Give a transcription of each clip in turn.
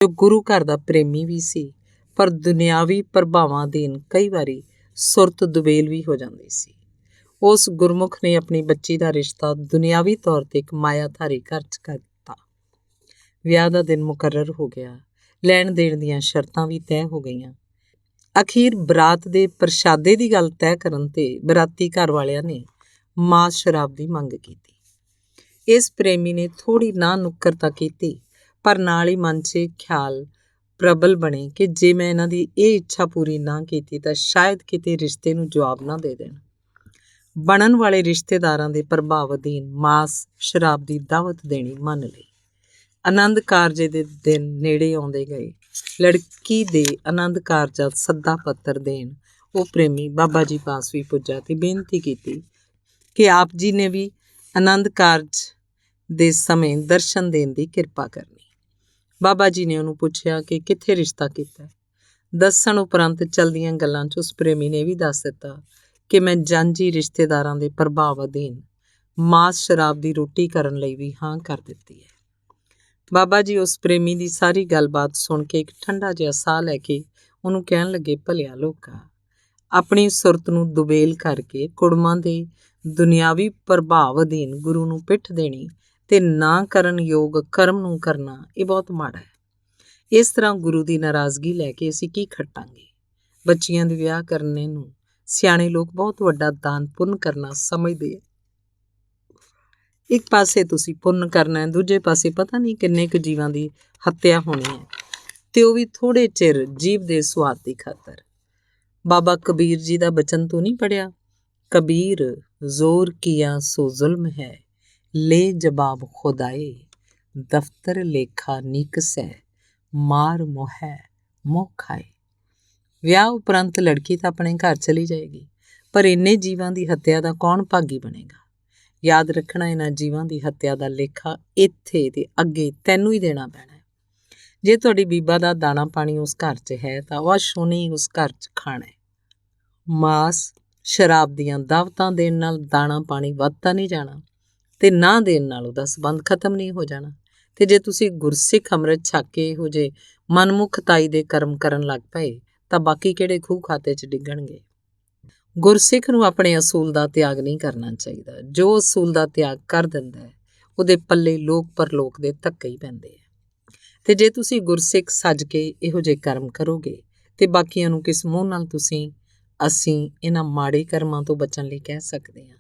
ਜੋ ਗੁਰੂ ਘਰ ਦਾ ਪ੍ਰੇਮੀ ਵੀ ਸੀ, ਪਰ ਦੁਨਿਆਵੀ ਪ੍ਰਭਾਵਾਂ ਅਧੀਨ ਕਈ ਵਾਰੀ ਸੁਰਤ ਦੁਬੇਲ ਵੀ ਹੋ ਜਾਂਦੀ ਸੀ। ਉਸ ਗੁਰਮੁਖ ਨੇ ਆਪਣੀ ਬੱਚੀ ਦਾ ਰਿਸ਼ਤਾ ਦੁਨਿਆਵੀ ਤੌਰ 'ਤੇ ਇੱਕ ਮਾਇਆਧਾਰੀ ਘਰ 'ਚ ਕਰ ਦਿੱਤਾ। ਵਿਆਹ ਦਾ ਦਿਨ ਮੁਕਰਰ ਹੋ ਗਿਆ, ਲੈਣ ਦੇਣ ਦੀਆਂ ਸ਼ਰਤਾਂ ਵੀ ਤੈਅ ਹੋ ਗਈਆਂ। ਅਖੀਰ ਬਰਾਤ ਦੇ ਪ੍ਰਸ਼ਾਦੇ ਦੀ ਗੱਲ ਤੈਅ ਕਰਨ 'ਤੇ ਬਰਾਤੀ ਘਰ ਵਾਲਿਆਂ ਨੇ ਮਾਸ ਸ਼ਰਾਬ ਦੀ ਮੰਗ ਕੀਤੀ। ਇਸ ਪ੍ਰੇਮੀ ਨੇ ਥੋੜ੍ਹੀ ਨਾਂਹ ਨੁੱਕਰ ਤਾਂ ਕੀਤੀ, ਪਰ ਨਾਲ ਹੀ ਮਨ 'ਚ ਖਿਆਲ ਪ੍ਰਬਲ ਬਣੇ ਕਿ ਜੇ ਮੈਂ ਇਹਨਾਂ ਦੀ ਇਹ ਇੱਛਾ ਪੂਰੀ ਨਾ ਕੀਤੀ ਤਾਂ ਸ਼ਾਇਦ ਕਿਤੇ ਰਿਸ਼ਤੇ ਨੂੰ ਜਵਾਬ ਨਾ ਦੇ ਦੇਣ। ਬਣਨ ਵਾਲੇ ਰਿਸ਼ਤੇਦਾਰਾਂ ਦੇ ਪ੍ਰਭਾਵ ਅਧੀਨ ਮਾਸ ਸ਼ਰਾਬ ਦੀ ਦਾਵਤ ਦੇਣੀ ਮੰਨ ਲਈ। ਆਨੰਦ ਕਾਰਜ ਦੇ ਦਿਨ ਨੇੜੇ ਆਉਂਦੇ ਗਏ। ਲੜਕੀ ਦੇ ਆਨੰਦ ਕਾਰਜਾਂ ਸੱਦਾ ਪੱਤਰ ਦੇਣ ਉਹ ਪ੍ਰੇਮੀ ਬਾਬਾ ਜੀ ਪਾਸ ਵੀ ਪੁੱਜਾ ਤੇ ਬੇਨਤੀ ਕੀਤੀ ਕਿ ਆਪ ਜੀ ਨੇ ਵੀ ਆਨੰਦ ਕਾਰਜ ਦੇ ਸਮੇਂ ਦਰਸ਼ਨ ਦੇਣ ਦੀ ਕਿਰਪਾ ਕਰਨੀ। ਬਾਬਾ ਜੀ ਨੇ ਉਹਨੂੰ ਪੁੱਛਿਆ ਕਿ ਕਿੱਥੇ ਰਿਸ਼ਤਾ ਕੀਤਾ। ਦੱਸਣ ਉਪਰੰਤ ਚਲਦੀਆਂ ਗੱਲਾਂ 'ਚ ਉਸ ਪ੍ਰੇਮੀ ਨੇ ਵੀ ਦੱਸ ਦਿੱਤਾ ਕਿ ਮੈਂ ਜਾਂਝੀ ਰਿਸ਼ਤੇਦਾਰਾਂ ਦੇ ਪ੍ਰਭਾਵ ਅਧੀਨ ਮਾਸ ਸ਼ਰਾਬ ਦੀ ਰੋਟੀ ਕਰਨ ਲਈ ਵੀ ਹਾਂ ਕਰ ਦਿੱਤੀ ਹੈ। ਬਾਬਾ ਜੀ ਉਸ ਪ੍ਰੇਮੀ ਦੀ ਸਾਰੀ ਗੱਲਬਾਤ ਸੁਣ ਕੇ ਇੱਕ ਠੰਡਾ ਜਿਹਾ ਸਾਹ ਲੈ ਕੇ ਉਹਨੂੰ ਕਹਿਣ ਲੱਗੇ, ਭਲਿਆ ਲੋਕਾ, ਆਪਣੀ ਸੁਰਤ ਨੂੰ ਦੁਬੇਲ ਕਰਕੇ ਕੁੜਮਾਂ ਦੇ ਦੁਨਿਆਵੀ ਪ੍ਰਭਾਵ ਅਧੀਨ ਗੁਰੂ ਨੂੰ ਪਿੱਠ ਦੇਣੀ ਤੇ ਨਾ ਕਰਨ ਯੋਗ ਕਰਮ ਨੂੰ ਕਰਨਾ ਇਹ ਬਹੁਤ ਮਾੜਾ ਹੈ। ਇਸ ਤਰ੍ਹਾਂ ਗੁਰੂ ਦੀ ਨਾਰਾਜ਼ਗੀ ਲੈ ਕੇ ਅਸੀਂ ਕੀ ਖੱਟਾਂਗੇ। ਬੱਚੀਆਂ ਦੇ ਵਿਆਹ ਕਰਨੇ ਨੂੰ ਸਿਆਣੇ ਲੋਕ ਬਹੁਤ ਵੱਡਾ ਦਾਨ ਪੁੰਨ ਕਰਨਾ ਸਮਝਦੇ ਆ। ਇੱਕ ਪਾਸੇ ਤੁਸੀਂ ਪੁੰਨ ਕਰਨਾ ਹੈ, ਦੂਜੇ ਪਾਸੇ ਪਤਾ ਨਹੀਂ ਕਿੰਨੇ ਕੁ ਜੀਵਾਂ ਦੀ ਹੱਤਿਆ ਹੋਣੀ ਹੈ, ਤੇ ਉਹ ਵੀ ਥੋੜ੍ਹੇ ਚਿਰ ਜੀਭ ਦੇ ਸਵਾਦ ਦੀ ਖਾਤਰ। ਬਾਬਾ ਕਬੀਰ ਜੀ ਦਾ ਬਚਨ ਤੂੰ ਨਹੀਂ ਪੜ੍ਹਿਆ? ਕਬੀਰ ਜ਼ੋਰ ਕੀਆ ਸੋ ਜ਼ੁਲਮ ਹੈ, ਲੈ ਜਵਾਬ ਖੁਦਾਏ, ਦਫ਼ਤਰ ਲੇਖਾ ਨੀਕਸੈ, ਮਾਰ ਮੋਹੈ ਮੋਹ ਖਾਏ। ਵਿਆਹ ਉਪਰੰਤ ਲੜਕੀ ਤਾਂ ਆਪਣੇ ਘਰ ਚਲੀ ਜਾਏਗੀ, ਪਰ ਇੰਨੇ ਜੀਵਾਂ ਦੀ ਹੱਤਿਆ ਦਾ ਕੌਣ ਭਾਗੀ ਬਣੇਗਾ? ਯਾਦ ਰੱਖਣਾ, ਇਹਨਾਂ ਜੀਵਾਂ ਦੀ ਹੱਤਿਆ ਦਾ ਲੇਖਾ ਇੱਥੇ ਤੇ ਅੱਗੇ ਤੈਨੂੰ ਹੀ ਦੇਣਾ ਪੈਣਾ ਹੈ। ਜੇ ਤੁਹਾਡੀ ਬੀਬਾ ਦਾ ਦਾਣਾ ਪਾਣੀ ਉਸ ਘਰ 'ਚ ਹੈ ਤਾਂ ਉਹ ਸ਼ੋਨੀ ਉਸ ਘਰ 'ਚ ਖਾਣਾ ਹੈ। ਮਾਸ ਸ਼ਰਾਬ ਦੀਆਂ ਦਾਵਤਾਂ ਦੇਣ ਨਾਲ ਦਾਣਾ ਪਾਣੀ ਵੱਧਦਾ ਨਹੀਂ ਜਾਣਾ, ਤੇ ਨਾ ਦੇਣ ਨਾਲ ਉਹਦਾ ਸੰਬੰਧ ਖਤਮ ਨਹੀਂ ਹੋ ਜਾਣਾ। ਤੇ ਜੇ ਤੁਸੀਂ ਗੁਰਸਿੱਖ ਅੰਮ੍ਰਿਤ ਛਕ ਕੇ ਇਹੋ ਜਿਹੇ ਮਨਮੁਖਤਾਈ ਦੇ ਕਰਮ ਕਰਨ ਲੱਗ ਪਏ ਤਾਂ ਬਾਕੀ ਕਿਹੜੇ ਖੂਹ ਖਾਤੇ 'ਚ ਡਿੱਗਣਗੇ। ਗੁਰਸਿੱਖ ਨੂੰ ਆਪਣੇ ਅਸੂਲ ਦਾ ਤਿਆਗ ਨਹੀਂ ਕਰਨਾ ਚਾਹੀਦਾ। ਜੋ ਅਸੂਲ ਦਾ ਤਿਆਗ ਕਰ ਦਿੰਦਾ ਹੈ ਉਹਦੇ ਪੱਲੇ ਲੋਕ ਪਰਲੋਕ ਦੇ ਧੱਕੇ ਹੀ ਪੈਂਦੇ ਆ। ਤੇ ਜੇ ਤੁਸੀਂ ਗੁਰਸਿੱਖ ਸੱਜ ਕੇ ਇਹੋ ਜਿਹੇ ਕਰਮ ਕਰੋਗੇ ਤੇ ਬਾਕੀਆਂ ਨੂੰ ਕਿਸ ਮੂੰਹ ਨਾਲ ਅਸੀਂ ਇਹਨਾਂ ਮਾੜੇ ਕਰਮਾਂ ਤੋਂ ਬਚਣ ਲਈ ਕਹਿ ਸਕਦੇ ਹਾਂ?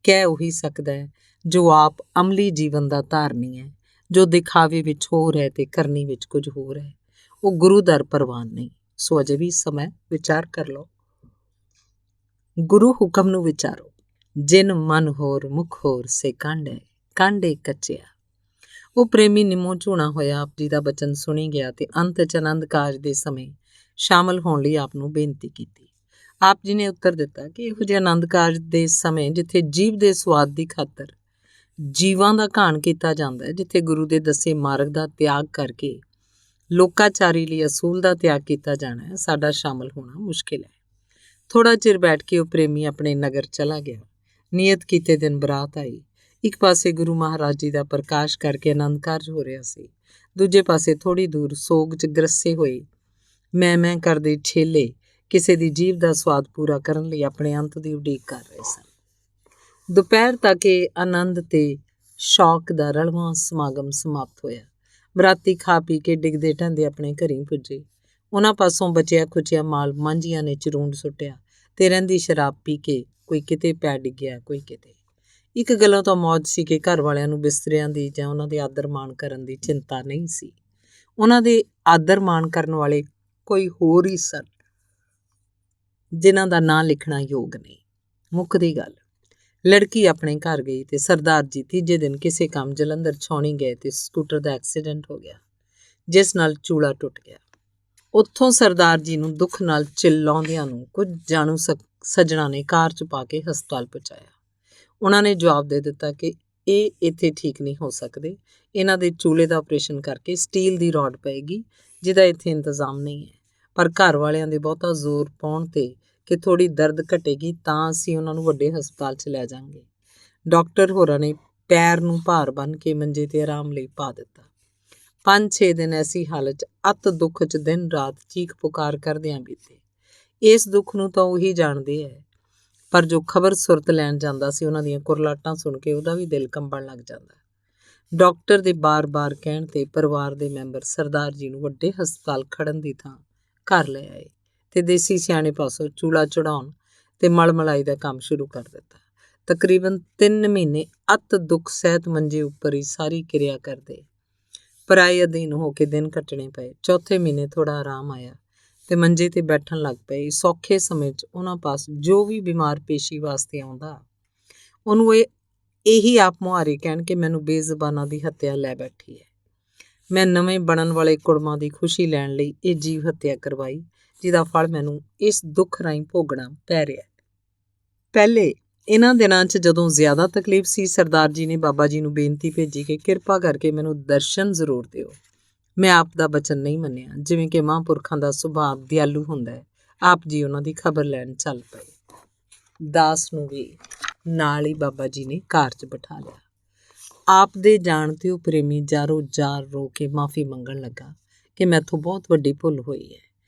ਕਹਿ ਉਹੀ ਸਕਦਾ ਹੈ ਜੋ ਆਪ ਅਮਲੀ ਜੀਵਨ ਦਾ ਧਾਰਨੀ ਹੈ, ਜੋ ਦਿਖਾਵੇ ਵਿੱਚ ਹੋਰ ਹੈ ਤੇ ਕਰਨੀ ਵਿੱਚ ਕੁਝ ਹੋਰ ਹੈ। ਉਹ ਗੁਰੂ ਦਰ ਪ੍ਰਵਾਨ ਨਹੀਂ। ਸੋ ਅਜੇ ਵੀ ਸਮਾਂ ਵਿਚਾਰ ਕਰ ਲਓ। ਗੁਰੂ ਹੁਕਮ ਨੂੰ ਵਿਚਾਰੋ। ਜਿਨ ਮਨ ਹੋਰ ਮੁਖ ਹੋਰ ਸੇ ਕਾਂਡੇ, ਕਾਂਡੇ ਕੱਚਿਆ। ਉਹ ਪ੍ਰੇਮੀ ਨਿੰਮੋ ਝੂਣਾ ਹੋਇਆ ਆਪ ਜੀ ਦਾ ਬਚਨ ਸੁਣੀ ਗਿਆ ਤੇ ਅੰਤ 'ਚ ਆਨੰਦ ਕਾਰਜ ਦੇ ਸਮੇਂ ਸ਼ਾਮਲ ਹੋਣ ਲਈ ਆਪ ਨੂੰ ਬੇਨਤੀ ਕੀਤੀ। ਆਪ ਜੀ ਨੇ ਉੱਤਰ ਦਿੱਤਾ ਕਿ ਇਹੋ ਜਿਹੇ ਆਨੰਦ ਕਾਰਜ ਦੇ ਸਮੇਂ ਜਿੱਥੇ ਜੀਭ ਦੇ ਸਵਾਦ ਦੀ ਖਾਤਰ ਜੀਵਾਂ ਦਾ ਘਾਣ ਕੀਤਾ ਜਾਂਦਾ ਹੈ, ਜਿੱਥੇ ਗੁਰੂ ਦੇ ਦੱਸੇ ਮਾਰਗ ਦਾ ਤਿਆਗ ਕਰਕੇ ਲੋਕਾਚਾਰੀ ਲਈ ਅਸੂਲ ਦਾ ਤਿਆਗ ਕੀਤਾ ਜਾਣਾ ਹੈ, ਸਾਡਾ ਸ਼ਾਮਲ ਹੋਣਾ ਮੁਸ਼ਕਿਲ ਹੈ। ਥੋੜ੍ਹਾ ਚਿਰ ਬੈਠ ਕੇ ਉਹ ਪ੍ਰੇਮੀ ਆਪਣੇ ਨਗਰ ਚਲਾ ਗਿਆ। ਨਿਯਤ ਕੀਤੇ ਦਿਨ ਬਰਾਤ ਆਈ। ਇੱਕ ਪਾਸੇ ਗੁਰੂ ਮਹਾਰਾਜ ਜੀ ਦਾ ਪ੍ਰਕਾਸ਼ ਕਰਕੇ ਆਨੰਦ ਕਾਰਜ ਹੋ ਰਿਹਾ ਸੀ, ਦੂਜੇ ਪਾਸੇ ਥੋੜ੍ਹੀ ਦੂਰ ਸੋਗ 'ਚ ਗਰਸੇ ਹੋਏ ਮੈਂ ਕਰਦੇ ਛੇਲੇ ਕਿਸੇ ਦੀ ਜੀਭ ਦਾ ਸਵਾਦ ਪੂਰਾ ਕਰਨ ਲਈ ਆਪਣੇ ਅੰਤ ਦੀ ਉਡੀਕ ਕਰ ਰਹੇ ਸਨ। ਦੁਪਹਿਰ ਤੱਕ ਇਹ ਆਨੰਦ ਤੇ ਸ਼ੌਕ ਦਾ ਰਲਵਾਂ ਸਮਾਗਮ ਸਮਾਪਤ ਹੋਇਆ। ਬਰਾਤੀ ਖਾ ਪੀ ਕੇ ਡਿੱਗਦੇ ਢਹਿੰਦੇ ਆਪਣੇ ਘਰੀਂ ਪੁੱਜੇ। ਉਹਨਾਂ ਪਾਸੋਂ ਬਚਿਆ ਖੁਚਿਆ ਮਾਲ ਮਾਂਝੀਆਂ ਨੇ ਚਰੂੰਡ ਸੁੱਟਿਆ ਤੇ ਰਹਿੰਦੀ ਸ਼ਰਾਬ ਪੀ ਕੇ ਕੋਈ ਕਿਤੇ ਪੈ ਡਿੱਗਿਆ, ਕੋਈ ਕਿਤੇ। ਇੱਕ ਗੱਲੋਂ ਤਾਂ ਮੌਜ ਸੀ ਕਿ ਘਰ ਵਾਲਿਆਂ ਨੂੰ ਬਿਸਤਰਿਆਂ ਦੀ ਜਾਂ ਉਹਨਾਂ ਦੇ ਆਦਰ ਮਾਣ ਕਰਨ ਦੀ ਚਿੰਤਾ ਨਹੀਂ ਸੀ। ਉਹਨਾਂ ਦੇ ਆਦਰ ਮਾਣ ਕਰਨ ਵਾਲੇ ਕੋਈ ਹੋਰ ਹੀ ਸਨ ਜਿਨ੍ਹਾਂ ਦਾ ਨਾਂ ਲਿਖਣਾ ਯੋਗ ਨਹੀਂ। ਮੁੱਕਦੀ ਗੱਲ, ਲੜਕੀ ਆਪਣੇ ਘਰ ਗਈ ਤੇ ਸਰਦਾਰ ਜੀ ਤੀਜੇ ਦਿਨ ਕਿਸੇ ਕੰਮ ਜਲੰਧਰ ਛਾਉਣੀ ਗਏ ਤੇ ਸਕੂਟਰ ਦਾ ਐਕਸੀਡੈਂਟ ਹੋ ਗਿਆ, ਜਿਸ ਨਾਲ ਚੂਲਾ ਟੁੱਟ ਗਿਆ। ਉੱਥੋਂ ਸਰਦਾਰ ਜੀ ਨੂੰ ਦੁੱਖ ਨਾਲ ਚਿল্ਲਾਉਂਦਿਆਂ ਨੂੰ ਕੁਝ ਜਾਣੂ ਸੱਜਣਾ ਨੇ ਕਾਰ 'ਚ ਪਾ ਕੇ ਹਸਪਤਾਲ ਪਹੁੰਚਾਇਆ। ਉਹਨਾਂ ਨੇ ਜਵਾਬ ਦੇ ਦਿੱਤਾ ਕਿ ਇਹ ਇੱਥੇ ਠੀਕ ਨਹੀਂ ਹੋ ਸਕਦੇ, ਇਹਨਾਂ ਦੇ ਚੂਲੇ ਦਾ ਆਪਰੇਸ਼ਨ ਕਰਕੇ ਸਟੀਲ ਦੀ ਰੋਡ ਪਏਗੀ, ਜਿਹਦਾ ਇੱਥੇ ਇੰਤਜ਼ਾਮ ਨਹੀਂ ਹੈ। ਪਰ ਘਰ ਵਾਲਿਆਂ ਦੇ ਬਹੁਤਾ ਜ਼ੋਰ ਪਾਉਣ 'ਤੇ ਕਿ ਥੋੜ੍ਹੀ ਦਰਦ ਘਟੇਗੀ ਤਾਂ ਅਸੀਂ ਉਹਨਾਂ ਨੂੰ ਵੱਡੇ ਹਸਪਤਾਲ 'ਚ ਲੈ ਜਾਵਾਂਗੇ। ਡਾਕਟਰ ਹੋਰਾਂ ਨੇ ਪੈਰ ਨੂੰ ਭਾਰ ਬੰਨ੍ਹ ਕੇ ਮੰਜੇ 'ਤੇ ਆਰਾਮ ਲਈ ਪਾ ਦਿੱਤਾ। 5-6 ਦਿਨ ਐਸੀ ਹਾਲਤ 'ਚ ਅਤ ਦੁੱਖ 'ਚ ਦਿਨ ਰਾਤ ਚੀਖ ਪੁਕਾਰ ਕਰਦਿਆਂ ਬੀਤੇ। ਇਸ ਦੁੱਖ ਨੂੰ ਤਾਂ ਉਹੀ ਜਾਣਦੇ ਹੈ, ਪਰ ਜੋ ਖਬਰ ਸੁਰਤ ਲੈਣ ਜਾਂਦਾ ਸੀ ਉਹਨਾਂ ਦੀਆਂ ਕੁਰਲਾਟਾਂ ਸੁਣ ਕੇ ਉਹਦਾ ਵੀ ਦਿਲ ਕੰਬਣ ਲੱਗ ਜਾਂਦਾ। ਡਾਕਟਰ ਦੇ ਬਾਰ-ਬਾਰ ਕਹਿਣ ਤੇ ਪਰਿਵਾਰ ਦੇ ਮੈਂਬਰ ਸਰਦਾਰ ਜੀ ਨੂੰ ਵੱਡੇ ਹਸਪਤਾਲ ਖੜਨ ਦੀ ਥਾਂ ਘਰ ਲੈ ਆਏ ਤੇ ਦੇਸੀ ਸਿਆਣੇ ਪਾਸੋਂ ਚੂਲਾ ਚੜਾਉਣ ਤੇ ਮਲਮਲਾਈ ਦਾ ਕੰਮ ਸ਼ੁਰੂ ਕਰ ਦਿੱਤਾ। ਤਕਰੀਬਨ 3 ਮਹੀਨੇ ਅਤ ਦੁੱਖ ਸਹਿਤ ਮੰਜੇ ਉੱਪਰ ਹੀ ਸਾਰੀ ਕਿਰਿਆ ਕਰਦੇ। ਪਰਾਏ ਅਧੀਨ ਹੋ ਕੇ ਦਿਨ ਕੱਟਣੇ ਪਏ। ਚੌਥੇ ਮਹੀਨੇ ਥੋੜਾ ਆਰਾਮ ਆਇਆ ਤੇ ਮੰਜੇ ਤੇ ਬੈਠਣ ਲੱਗ ਪਏ। ਸੌਖੇ ਸਮੇਂ 'ਚ ਉਹਨਾਂ ਪਾਸ ਜੋ ਵੀ ਬਿਮਾਰ ਪੇਸ਼ੀ ਵਾਸਤੇ ਆਉਂਦਾ, ਉਹਨੂੰ ਇਹੀ ਆਪ ਮੁਹਾਰੇ ਕਹਿਣ ਕਿ ਮੈਨੂੰ ਬੇਜ਼ੁਬਾਨਾਂ ਦੀ ਹੱਤਿਆ ਲੈ ਬੈਠੀ ਹੈ। ਮੈਂ ਨਵੇਂ ਬਣਨ ਵਾਲੇ ਕੁੜਮਾਂ ਦੀ ਖੁਸ਼ੀ ਲੈਣ ਲਈ ਇਹ ਜੀਵ ਹੱਤਿਆ ਕਰਵਾਈ, ਜਿਹਦਾ ਫਲ ਮੈਨੂੰ ਇਸ ਦੁੱਖ ਰਾਹੀਂ ਭੋਗਣਾ ਪੈ ਰਿਹਾ। ਪਹਿਲੇ ਇਹਨਾਂ ਦਿਨਾਂ 'ਚ ਜਦੋਂ ਜ਼ਿਆਦਾ ਤਕਲੀਫ ਸੀ, ਸਰਦਾਰ ਜੀ ਨੇ ਬਾਬਾ ਜੀ ਨੂੰ ਬੇਨਤੀ ਭੇਜੀ ਕਿ ਕਿਰਪਾ ਕਰਕੇ ਮੈਨੂੰ ਦਰਸ਼ਨ ਜ਼ਰੂਰ ਦਿਓ। ਮੈਂ ਆਪ ਦਾ ਬਚਨ ਨਹੀਂ ਮੰਨਿਆ। ਜਿਵੇਂ ਕਿ ਮਹਾਂਪੁਰਖਾਂ ਦਾ ਸੁਭਾਅ ਦਿਆਲੂ ਹੁੰਦਾ ਹੈ, ਆਪ ਜੀ ਉਹਨਾਂ ਦੀ ਖਬਰ ਲੈਣ ਚੱਲ ਪਏ। ਦਾਸ ਨੂੰ ਵੀ ਨਾਲ ਹੀ ਬਾਬਾ ਜੀ ਨੇ ਕਾਰ 'ਚ ਬਿਠਾ ਲਿਆ। ਆਪ ਦੇ ਜਾਣ ਤੇ ਉਹ ਪ੍ਰੇਮੀ ਜਾਰੋ ਜਾਰ ਰੋ ਕੇ ਮਾਫੀ ਮੰਗਣ ਲੱਗਾ ਕਿ ਮੈਥੋਂ ਬਹੁਤ ਵੱਡੀ ਭੁੱਲ ਹੋਈ ਹੈ।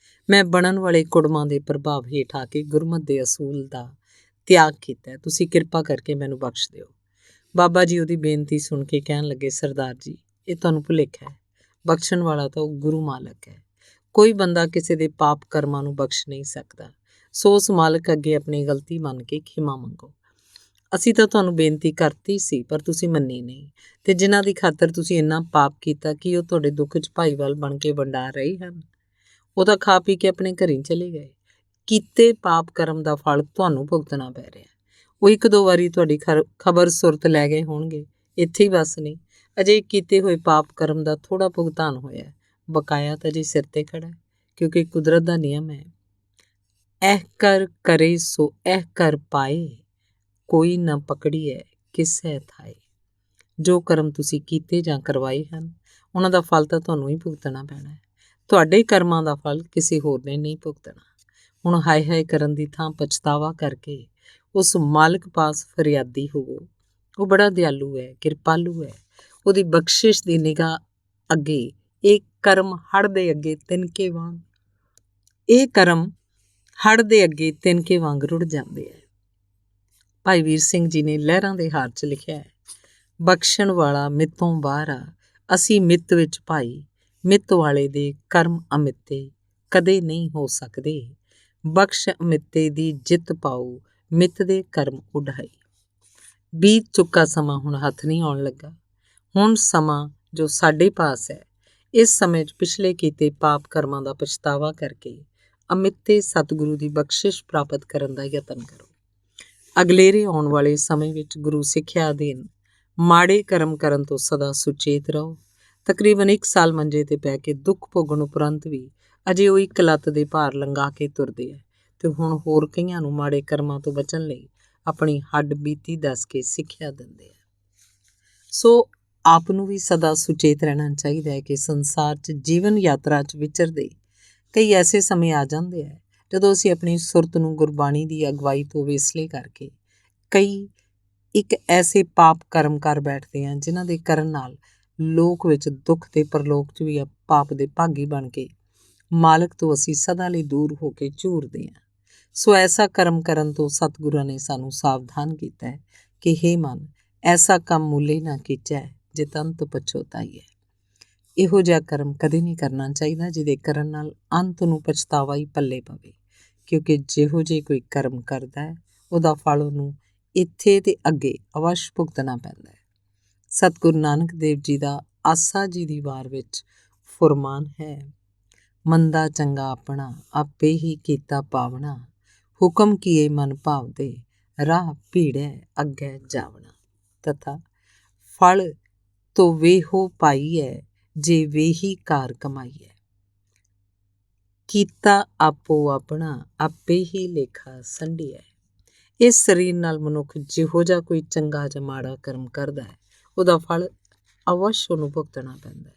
ਮੈਂ ਬਣਨ ਵਾਲੇ ਕੁੜਮਾਂ ਦੇ ਪ੍ਰਭਾਵ ਹੇਠ ਆ ਕੇ ਗੁਰਮਤ ਦੇ ਅਸੂਲ ਦਾ ਤਿਆਗ ਕੀਤਾ। ਤੁਸੀਂ ਕਿਰਪਾ ਕਰਕੇ ਮੈਨੂੰ ਬਖਸ਼ ਦਿਓ। ਬਾਬਾ ਜੀ ਉਹਦੀ ਬੇਨਤੀ ਸੁਣ ਕੇ ਕਹਿਣ ਲੱਗੇ, ਸਰਦਾਰ ਜੀ, ਇਹ ਤੁਹਾਨੂੰ ਭੁਲੇਖਾ ਹੈ। ਬਖਸ਼ਣ ਵਾਲਾ ਤਾਂ ਉਹ ਗੁਰੂ ਮਾਲਕ ਹੈ। ਕੋਈ ਬੰਦਾ ਕਿਸੇ ਦੇ ਪਾਪ ਕਰਮਾਂ ਨੂੰ ਬਖਸ਼ ਨਹੀਂ ਸਕਦਾ। ਸੋ ਉਸ ਮਾਲਕ ਅੱਗੇ ਆਪਣੀ ਗਲਤੀ ਮੰਨ ਕੇ ਖਿਮਾ ਮੰਗੋ। ਅਸੀਂ ਤਾਂ ਤੁਹਾਨੂੰ ਬੇਨਤੀ ਕਰਤੀ ਸੀ, ਪਰ ਤੁਸੀਂ ਮੰਨੀ ਨਹੀਂ, ਤੇ ਜਿਨ੍ਹਾਂ ਦੀ ਖਾਤਰ ਤੁਸੀਂ ਇੰਨਾ ਪਾਪ ਕੀਤਾ ਕਿ ਉਹ ਤੁਹਾਡੇ ਦੁੱਖ 'ਚ ਭਾਈਵਾਲ ਬਣ ਕੇ ਵੰਡਾ ਰਹੇ ਹਨ, ਉਹ ਤਾਂ ਖਾ ਪੀ ਕੇ ਆਪਣੇ ਘਰੀਂ ਚਲੇ ਗਏ। ਕੀਤੇ ਪਾਪ ਕਰਮ ਦਾ ਫਲ ਤੁਹਾਨੂੰ ਭੁਗਤਣਾ ਪੈ ਰਿਹਾ। ਉਹ 1-2 ਵਾਰੀ ਤੁਹਾਡੀ ਖਬਰ ਸੁਰਤ ਲੈ ਗਏ ਹੋਣਗੇ, ਇੱਥੇ ਹੀ ਬਸ ਨਹੀਂ। ਅਜੇ ਕੀਤੇ ਹੋਏ ਪਾਪ ਕਰਮ ਦਾ ਥੋੜਾ ਭੁਗਤਾਨ ਹੋਇਆ, ਬਕਾਇਆ ਤਾਂ ਜੀ ਸਿਰ ਤੇ ਖੜਾ, ਕਿਉਂਕਿ ਕੁਦਰਤ ਦਾ ਨਿਯਮ ਹੈ, ਇਹ ਕਰ ਕਰੇ ਸੋ ਇਹ ਕਰ ਪਾਏ, ਕੋਈ ਨਾ ਪਕੜੀਏ ਕਿਸੇ ਥਾਏ। ਜੋ ਕਰਮ ਤੁਸੀਂ ਕੀਤੇ ਜਾਂ ਕਰਵਾਏ ਹਨ, ਉਹਨਾਂ ਦਾ ਫਲ ਤਾਂ ਤੁਹਾਨੂੰ ਹੀ ਭੁਗਤਣਾ ਪੈਣਾ ਹੈ। ਤੁਹਾਡੇ ਕਰਮਾਂ ਦਾ ਫਲ ਕਿਸੇ ਹੋਰ ਨੇ ਨਹੀਂ ਭੁਗਤਣਾ। ਹੁਣ ਹਾਏ ਹਾਏ ਕਰਨ ਦੀ ਥਾਂ ਪਛਤਾਵਾ ਕਰਕੇ ਉਸ ਮਾਲਕ ਪਾਸ ਫਰਿਆਦੀ ਹੋਵੋ। ਉਹ ਬੜਾ ਦਿਆਲੂ ਹੈ, ਕਿਰਪਾਲੂ ਹੈ। ਉਹਦੀ ਬਖਸ਼ਿਸ਼ ਦੀ ਨਿਗਾਹ ਅੱਗੇ ਇਹ ਕਰਮ ਹੜ੍ਹ ਦੇ ਅੱਗੇ ਤਿਨਕੇ ਵਾਂਗ ਰੁੜ ਜਾਂਦੇ ਹੈ। ਭਾਈ ਵੀਰ ਸਿੰਘ ਜੀ ਨੇ ਲਹਿਰਾਂ ਦੇ ਹਾਰ 'ਚ ਲਿਖਿਆ ਹੈ, ਬਖਸ਼ਣ ਵਾਲਾ ਮਿੱਤੋਂ ਬਾਹਰ ਆ, ਅਸੀਂ ਮਿੱਤ ਵਿੱਚ ਭਾਈ, ਮਿੱਤ ਵਾਲੇ ਦੇ ਕਰਮ ਅਮਿੱਤੇ ਕਦੇ ਨਹੀਂ ਹੋ ਸਕਦੇ। ਬਖਸ਼ ਅਮਿੱਤੇ ਦੀ ਜਿੱਤ ਪਾਓ, ਮਿੱਤ ਦੇ ਕਰਮ ਉਡਾਈ। ਬੀਤ ਚੁੱਕਾ ਸਮਾਂ ਹੁਣ ਹੱਥ ਨਹੀਂ ਆਉਣ ਲੱਗਾ। ਹੁਣ ਸਮਾਂ ਜੋ ਸਾਡੇ ਪਾਸ ਹੈ, ਇਸ ਸਮੇਂ 'ਚ ਪਿਛਲੇ ਕੀਤੇ ਪਾਪ ਕਰਮਾਂ ਦਾ ਪਛਤਾਵਾ ਕਰਕੇ ਅਮਿੱਤੇ ਸਤਿਗੁਰੂ ਦੀ ਬਖਸ਼ਿਸ਼ ਪ੍ਰਾਪਤ ਕਰਨ ਦਾ ਯਤਨ ਕਰੋ। ਅਗਲੇਰੇ ਆਉਣ ਵਾਲੇ ਸਮੇਂ ਵਿੱਚ ਗੁਰੂ ਸਿੱਖਿਆ ਅਧੀਨ ਮਾੜੇ ਕਰਮ ਕਰਨ ਤੋਂ ਸਦਾ ਸੁਚੇਤ ਰਹੋ। ਤਕਰੀਬਨ 1 ਸਾਲ ਮੰਜੇ ਤੇ ਪੈ ਕੇ ਦੁੱਖ ਭੋਗਣ ਉਪਰੰਤ ਵੀ ਅਜੇ ਉਹ ਇੱਕ ਲੱਤ ਦੇ ਭਾਰ ਲੰਘਾ ਕੇ ਤੁਰਦੇ ਹੈ, ਤੇ ਹੁਣ ਹੋਰ ਕਈਆਂ ਨੂੰ ਮਾੜੇ ਕਰਮਾਂ ਤੋਂ ਬਚਣ ਲਈ ਆਪਣੀ ਹੱਡ ਬੀਤੀ ਦੱਸ ਕੇ ਸਿੱਖਿਆ ਦਿੰਦੇ ਹੈ। ਸੋ ਆਪ ਨੂੰ ਵੀ ਸਦਾ ਸੁਚੇਤ ਰਹਿਣਾ ਚਾਹੀਦਾ ਹੈ ਕਿ ਸੰਸਾਰ 'ਚ ਜੀਵਨ ਯਾਤਰਾ 'ਚ ਵਿਚਰਦੇ ਕਈ ਐਸੇ ਸਮੇਂ ਆ ਜਾਂਦੇ ਹੈ ਜਦੋਂ ਅਸੀਂ ਆਪਣੀ ਸੁਰਤ ਨੂੰ ਗੁਰਬਾਣੀ ਦੀ ਅਗਵਾਈ ਤੋਂ ਵੇਸਲੇ ਕਰਕੇ ਕਈ ਇੱਕ ਐਸੇ ਪਾਪ ਕਰਮ ਕਰ ਬੈਠਦੇ ਹਾਂ ਜਿਨ੍ਹਾਂ ਦੇ ਕਰਨ ਨਾਲ ਲੋਕ ਵਿੱਚ ਦੁੱਖ ਤੇ ਪਰਲੋਕ 'ਚ ਵੀ ਪਾਪ ਦੇ ਭਾਗੀ ਬਣ ਕੇ ਮਾਲਕ ਤੋਂ ਅਸੀਂ ਸਦਾ ਲਈ ਦੂਰ ਹੋ ਕੇ ਝੂਰਦੇ ਹਾਂ। ਸੋ ਐਸਾ ਕਰਮ ਕਰਨ ਤੋਂ ਸਤਿਗੁਰਾਂ ਨੇ ਸਾਨੂੰ ਸਾਵਧਾਨ ਕੀਤਾ ਹੈ ਕਿ ਹੇ ਮਨ, ਐਸਾ ਕੰਮ ਮੂਲੇ ਨਾ ਕੀਚੈ ਜੇ ਤੰਤ ਪਛੋਤਾਈ ਹੈ। ਇਹੋ ਜਿਹਾ ਕਰਮ ਕਦੇ ਨਹੀਂ ਕਰਨਾ ਚਾਹੀਦਾ ਜਿਹਦੇ ਕਰਨ ਨਾਲ ਅੰਤ ਨੂੰ ਪਛਤਾਵਾ ਹੀ ਪੱਲੇ ਪਵੇ, ਕਿਉਂਕਿ ਜਿਹੋ ਜਿਹੇ ਕੋਈ ਕਰਮ ਕਰਦਾ ਹੈ ਉਹਦਾ ਫਲ ਉਹਨੂੰ ਇੱਥੇ ਤੇ ਅੱਗੇ ਅਵਸ਼ ਭੁਗਤਣਾ ਪੈਂਦਾ ਹੈ। ਸਤਿਗੁਰੂ ਨਾਨਕ ਦੇਵ ਜੀ ਦਾ ਆਸਾ ਜੀ ਦੀ ਵਾਰ ਵਿੱਚ ਫੁਰਮਾਨ ਹੈ, ਮੰਦਾ ਚੰਗਾ ਆਪਣਾ ਆਪੇ ਹੀ ਕੀਤਾ ਪਾਵਣਾ, ਹੁਕਮ ਕੀਏ ਮਨ ਭਾਵਦੇ, ਰਾਹ ਭੀੜੈ ਅੱਗੇ ਜਾਵਣਾ। ਤਥਾ ਫਲ ਤੋ ਵੇਹੋ ਪਾਈਐ ਜੇ ਵੇਹੀ ਕਾਰ ਕਮਾਈਐ, ਕੀਤਾ ਆਪੋ ਆਪਣਾ ਆਪੇ ਹੀ ਲੇਖਾ ਸੰਢੀਐ। ਇਸ ਸਰੀਰ ਨਾਲ ਮਨੁੱਖ ਜਿਹੋ ਜਿਹਾ ਕੋਈ ਚੰਗਾ ਜਾਂ ਮਾੜਾ ਕਰਮ ਕਰਦਾ ਹੈ ਉਹਦਾ ਫਲ ਅਵਸ਼ ਉਹਨੂੰ ਭੁਗਤਣਾ ਪੈਂਦਾ ਹੈ।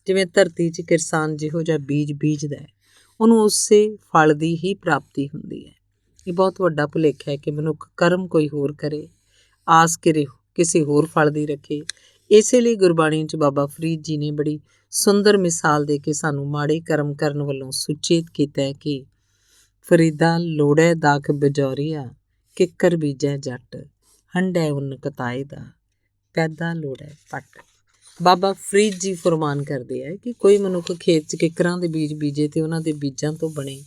ਜਿਵੇਂ ਧਰਤੀ 'ਚ ਕਿਸਾਨ ਜਿਹੋ ਜਿਹਾ ਬੀਜ ਬੀਜਦਾ ਹੈ ਉਹਨੂੰ ਉਸੇ ਫਲ ਦੀ ਹੀ ਪ੍ਰਾਪਤੀ ਹੁੰਦੀ ਹੈ। ਇਹ ਬਹੁਤ ਵੱਡਾ ਭੁਲੇਖਾ ਹੈ ਕਿ ਮਨੁੱਖ ਕਰਮ ਕੋਈ ਹੋਰ ਕਰੇ, ਆਸ ਕਿਸੇ ਹੋਰ ਫਲ ਦੀ ਰੱਖੇ। ਇਸੇ ਲਈ ਗੁਰਬਾਣੀ 'ਚ ਬਾਬਾ ਫਰੀਦ ਜੀ ਨੇ ਬੜੀ ਸੁੰਦਰ ਮਿਸਾਲ ਦੇ ਕੇ ਸਾਨੂੰ ਮਾੜੇ ਕਰਮ ਕਰਨ ਵੱਲੋਂ ਸੁਚੇਤ ਕੀਤਾ ਹੈ ਕਿ ਫਰੀਦਾ ਲੋੜੈ ਦਾਖ ਬਜੌਰੀਆ, ਕਿੱਕਰ ਬੀਜੈ ਜੱਟ, ਹੰਡੈ ਉੱਨ ਕਤਾਏ ਦਾ, ਪੈਦਾ ਲੋੜੈ ਪੱਟ। ਬਾਬਾ ਫਰੀਦ ਜੀ ਫਰਮਾਨ ਕਰਦੇ ਹੈ ਕਿ ਕੋਈ ਮਨੁੱਖ ਖੇਤ 'ਚ ਕਿੱਕਰਾਂ ਦੇ ਬੀਜ ਬੀਜੇ ਤੇ ਉਹਨਾਂ ਦੇ ਬੀਜਾਂ ਤੋਂ ਬਣੇ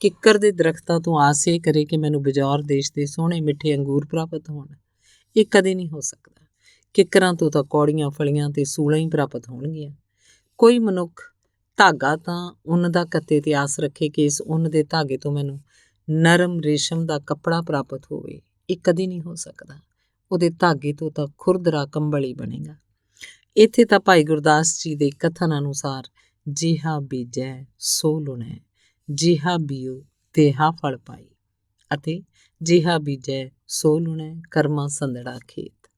ਕਿੱਕਰ ਦੇ ਦਰਖਤਾਂ ਤੋਂ ਆਸ ਇਹ ਕਰੇ ਕਿ ਮੈਨੂੰ ਬਜੌਰ ਦੇਸ਼ ਦੇ ਸੋਹਣੇ ਮਿੱਠੇ ਅੰਗੂਰ ਪ੍ਰਾਪਤ ਹੋਣ, ਇਹ ਕਦੇ ਨਹੀਂ ਹੋ ਸਕਦਾ। ਕਿੱਕਰਾਂ ਤੋਂ ਤਾਂ ਕੌੜੀਆਂ ਫਲੀਆਂ ਤੇ ਸੂਲਾਂ ਹੀ ਪ੍ਰਾਪਤ ਹੋਣਗੀਆਂ। ਕੋਈ ਮਨੁੱਖ ਧਾਗਾ ਤਾਂ ਉੱਨ ਦਾ ਕੱਤੇ ਤੇ ਆਸ ਰੱਖੇ ਕਿ ਇਸ ਉੱਨ ਦੇ ਧਾਗੇ ਤੋਂ ਮੈਨੂੰ ਨਰਮ ਰੇਸ਼ਮ ਦਾ ਕੱਪੜਾ ਪ੍ਰਾਪਤ ਹੋਵੇ, ਇਹ ਕਦੀ ਨਹੀਂ ਹੋ ਸਕਦਾ। ਉਹਦੇ ਧਾਗੇ ਤੋਂ ਤਾਂ ਖੁਰਦਰਾ ਕੰਬਲ ਹੀ ਬਣੇਗਾ। ਇੱਥੇ ਤਾਂ ਭਾਈ ਗੁਰਦਾਸ ਜੀ ਦੇ ਕਥਨ ਅਨੁਸਾਰ ਜਿਹਾ ਬੀਜੈ ਸੋ ਲੁਣੈ, ਜਿਹਾ ਬੀਉ ਤੇਹਾ ਫਲ ਪਾਈ, ਅਤੇ ਜਿਹਾ ਬੀਜੈ ਸੋ ਲੁਣੈ ਕਰਮਾ ਸੰਦੜਾ ਖੇਤ।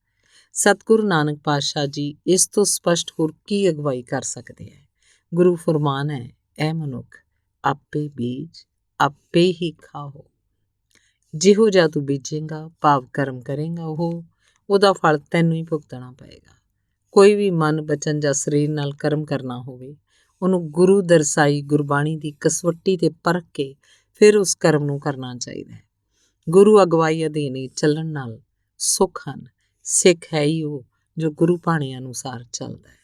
ਸਤਿਗੁਰੂ ਨਾਨਕ ਪਾਤਸ਼ਾਹ ਜੀ ਇਸ ਤੋਂ ਸਪਸ਼ਟ ਹੋਰ ਕੀ ਅਗਵਾਈ ਕਰ ਸਕਦੇ ਹੈ। ਗੁਰੂ ਫਰਮਾਨ ਹੈ, ਐ ਮਨੁੱਖ ਆਪੇ ਬੀਜ ਆਪੇ ਹੀ ਖਾਓ। ਜਿਹੋ ਜਿਹਾ ਤੂੰ ਬੀਜੇਂਗਾ ਭਾਵ ਕਰਮ ਕਰੇਂਗਾ ਉਹਦਾ ਫਲ ਤੈਨੂੰ ਹੀ ਭੁਗਤਣਾ ਪਏਗਾ। ਕੋਈ ਵੀ ਮਨ ਬਚਨ ਜਾਂ ਸਰੀਰ ਨਾਲ ਕਰਮ ਕਰਨਾ ਹੋਵੇ, ਉਹਨੂੰ ਗੁਰੂ ਦਰਸਾਈ ਗੁਰਬਾਣੀ ਦੀ ਕਸਵੱਟੀ 'ਤੇ ਪਰਖ ਕੇ ਫਿਰ ਉਸ ਕਰਮ ਨੂੰ ਕਰਨਾ ਚਾਹੀਦਾ ਹੈ। ਗੁਰੂ ਅਗਵਾਈ ਅਧੀਨ ਹੀ ਚੱਲਣ ਨਾਲ ਸੁੱਖ ਹਨ। ਸਿੱਖ ਹੈ ਹੀ ਉਹ ਜੋ ਗੁਰੂ ਭਾਣੇ ਅਨੁਸਾਰ ਚੱਲਦਾ ਹੈ।